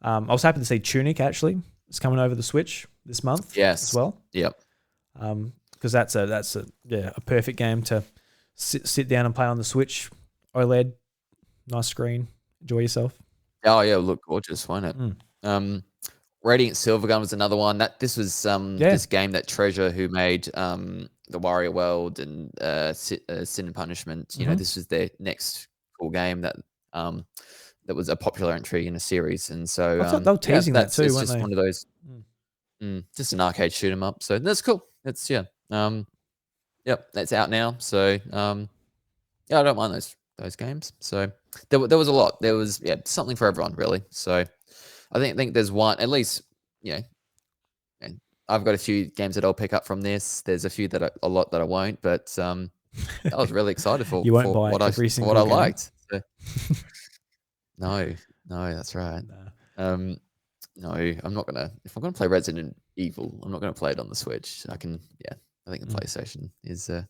I was happy to see Tunic actually is coming over the Switch this month as well. Yep. Because that's a perfect game to sit down and play on the Switch OLED. Nice screen. Enjoy yourself. Oh yeah, look gorgeous, won't it? Radiant Silvergun was another one. This was this game that Treasure, who made the Warrior World and Sin and Punishment. This was their next cool game that was a popular entry in a series, and so they were teasing that too. It's weren't just they? one of those, just an arcade shoot 'em up. So that's cool. It's that's out now. So I don't mind those games. So there was a lot. There was something for everyone really. So I think there's one at least. And I've got a few games that I'll pick up from this. There's a few a lot that I won't, but I was really excited for. You won't buy what every single what I game. liked. So, no, that's right. No, I'm not gonna. If I'm gonna play Resident Evil, I'm not gonna play it on the Switch. I think the PlayStation is the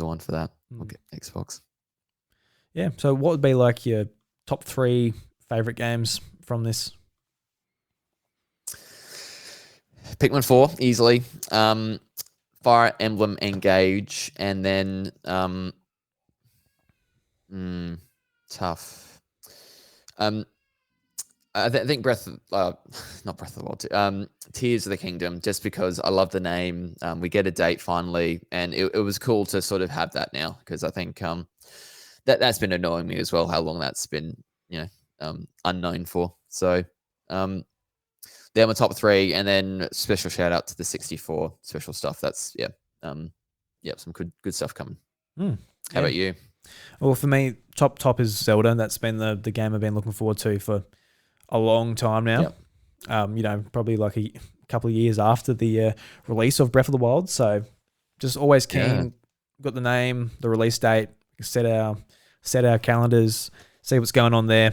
one for that. I'll get Xbox. Yeah. So what would be like your top 3 favorite games from this? Pikmin 4 easily. Fire Emblem Engage, and then tough. I think not Breath of the Wild 2, Tears of the Kingdom, just because I love the name. We get a date finally, and it was cool to sort of have that now, because I think that's been annoying me as well, how long that's been, unknown for. So they're my top 3, and then special shout out to the 64 special stuff. That's some good stuff coming. How about you? Well, for me, top is Zelda. That's been the game I've been looking forward to for a long time now. Yep. Probably like a couple of years after the release of Breath of the Wild. So just always keen. Yeah. Got the name, the release date, set our calendars, see what's going on there.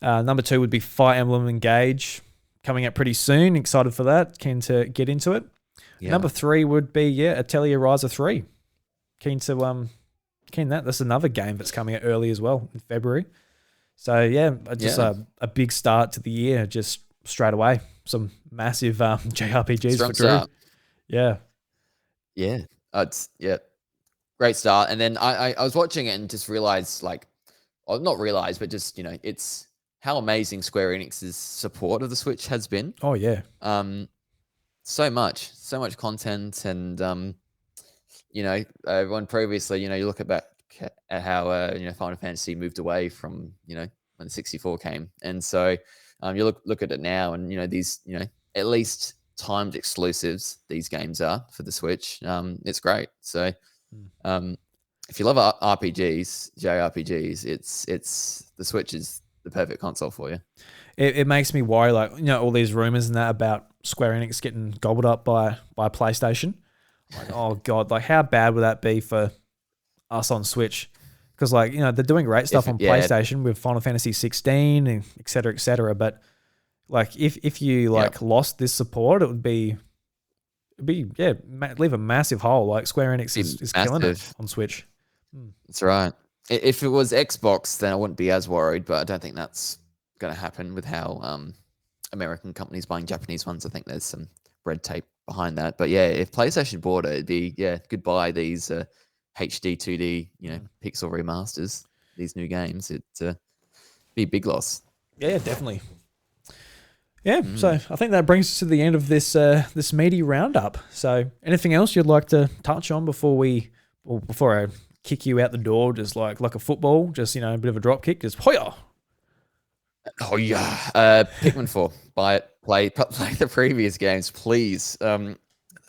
Number 2 would be Fire Emblem Engage, coming out pretty soon. Excited for that. Keen to get into it. Yeah. Number 3 would be Atelier Ryza 3. Keen that. That's another game that's coming out early as well in February. So a big start to the year, just straight away. Some massive JRPGs Strong for Drew. Start. Yeah. Great start. And then I was watching it and just realized, not realized, but just it's how amazing Square Enix's support of the Switch has been. Oh yeah. So much content, and when previously, you look at how Final Fantasy moved away from when the 64 came, and so you look at it now, and these at least timed exclusives these games are for the Switch. It's great. So if you love RPGs, JRPGs, it's the Switch is the perfect console for you. It makes me worry, all these rumors and that about Square Enix getting gobbled up by PlayStation. Oh god, how bad would that be for us on Switch? Because they're doing great stuff on PlayStation with Final Fantasy 16 and et cetera, but if you lost this support, it would leave a massive hole. Square Enix is killing it on Switch. That's right. If it was Xbox, then I wouldn't be as worried, but I don't think that's going to happen with how American companies buying Japanese ones. I think there's some red tape behind that. But if PlayStation bought it, it'd be goodbye these HD 2D pixel remasters, these new games. It'd be a big loss. Yeah, definitely. Yeah, so I think that brings us to the end of this this meaty roundup. So anything else you'd like to touch on before I kick you out the door, just like a football, just a bit of a drop kick, just hoya. Oh yeah, Pikmin 4. Buy it. Play the previous games, please. I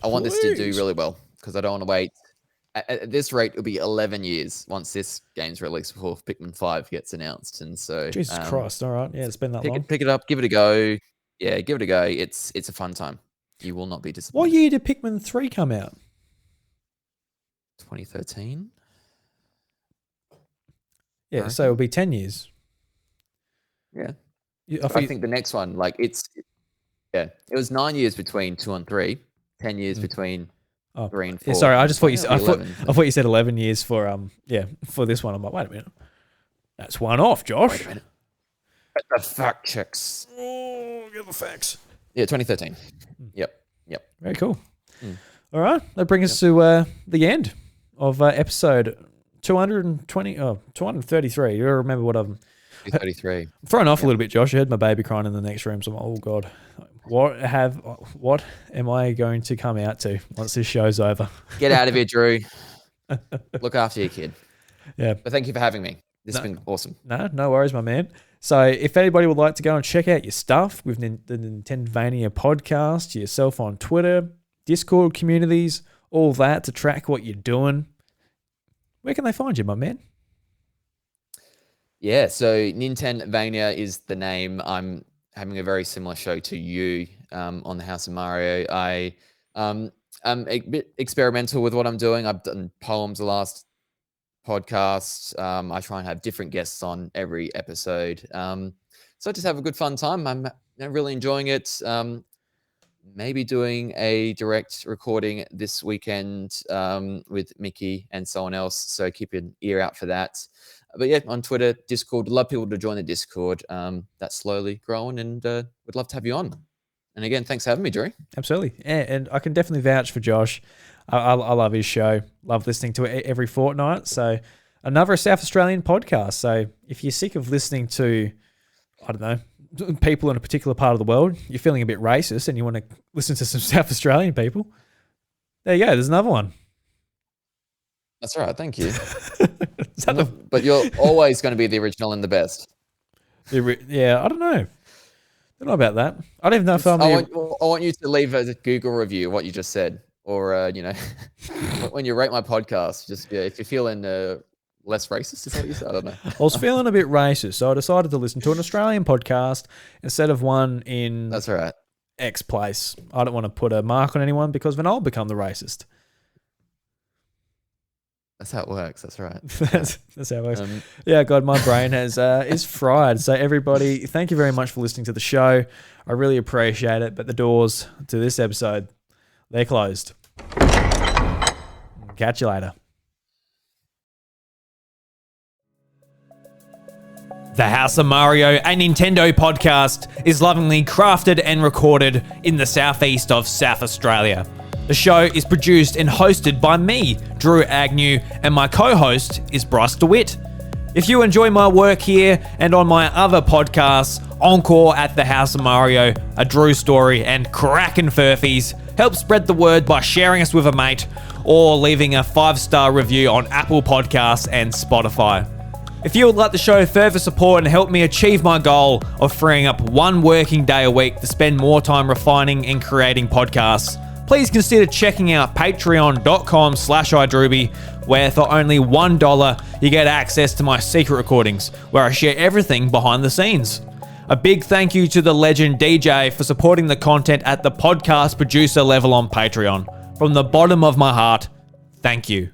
want this to do really well, because I don't want to wait. At this rate, it'll be 11 years once this game's released before Pikmin 5 gets announced, and so Jesus Christ! All right, it's been that long. Pick it up, give it a go. Yeah, give it a go. It's a fun time. You will not be disappointed. What year did Pikmin 3 come out? 2013. Yeah, so it'll be 10 years. Yeah. I think the next one, it was 9 years between 2 and 3, 10 years between 3 and 4. Yeah, sorry, I just thought you said I thought you said 11 years for for this one. I'm like, wait a minute, that's one off, Josh. Wait a minute. The fact checks. Oh, get the facts. Yeah, 2013. Yep. Very cool. All right, that brings us to the end of episode 233. You remember what I'm 233. I'm thrown off a little bit, Josh. I heard my baby crying in the next room, so I'm like, oh god, what am I going to come out to once this show's over? Get out of here, Drew. Look after your kid. Yeah. But thank you for having me. This has been awesome. No worries, my man. So if anybody would like to go and check out your stuff with the Nintenvania podcast, yourself on Twitter, Discord communities, all that to track what you're doing, where can they find you, my man? Yeah, so Nintenvania is the name. I'm having a very similar show to you on the House of Mario. I'm a bit experimental with what I'm doing. I've done poems the last podcast. I try and have different guests on every episode. So I just have a good fun time. I'm really enjoying it. Maybe doing a direct recording this weekend with Mickey and someone else. So keep an ear out for that. But yeah, on Twitter, Discord, love people to join the Discord. That's slowly growing, and would love to have you on. And again, thanks for having me, Drew. Absolutely. Yeah, and I can definitely vouch for Josh. I love his show. Love listening to it every fortnight. So another South Australian podcast. So if you're sick of listening to, I don't know, people in a particular part of the world, you're feeling a bit racist and you want to listen to some South Australian people, there you go. There's another one. That's right. Thank you. But you're always going to be the original and the best. Yeah, I don't know. I don't know about that. I don't even know if I'm. I want you to leave a Google review of what you just said, or when you rate my podcast, just if you're feeling less racist, is that what you said? I don't know. I was feeling a bit racist, so I decided to listen to an Australian podcast instead of one in. That's right. X place. I don't want to put a mark on anyone because then I'll become the racist. That's how it works. That's right. That's how it works. Yeah, God, my brain is fried. So everybody, thank you very much for listening to the show. I really appreciate it. But the doors to this episode, they're closed. Catch you later. The House of Mario, a Nintendo podcast, is lovingly crafted and recorded in the southeast of South Australia. The show is produced and hosted by me, Drew Agnew, and my co-host is Bryce DeWitt. If you enjoy my work here and on my other podcasts, Encore at the House of Mario, A Drew Story, and Crackin' Furfies, help spread the word by sharing us with a mate or leaving a 5-star review on Apple Podcasts and Spotify. If you would like the show further support and help me achieve my goal of freeing up one working day a week to spend more time refining and creating podcasts, please consider checking out patreon.com/idruby, where for only $1 you get access to my secret recordings, where I share everything behind the scenes. A big thank you to the legend Deejaayy for supporting the content at the podcast producer level on Patreon. From the bottom of my heart, thank you.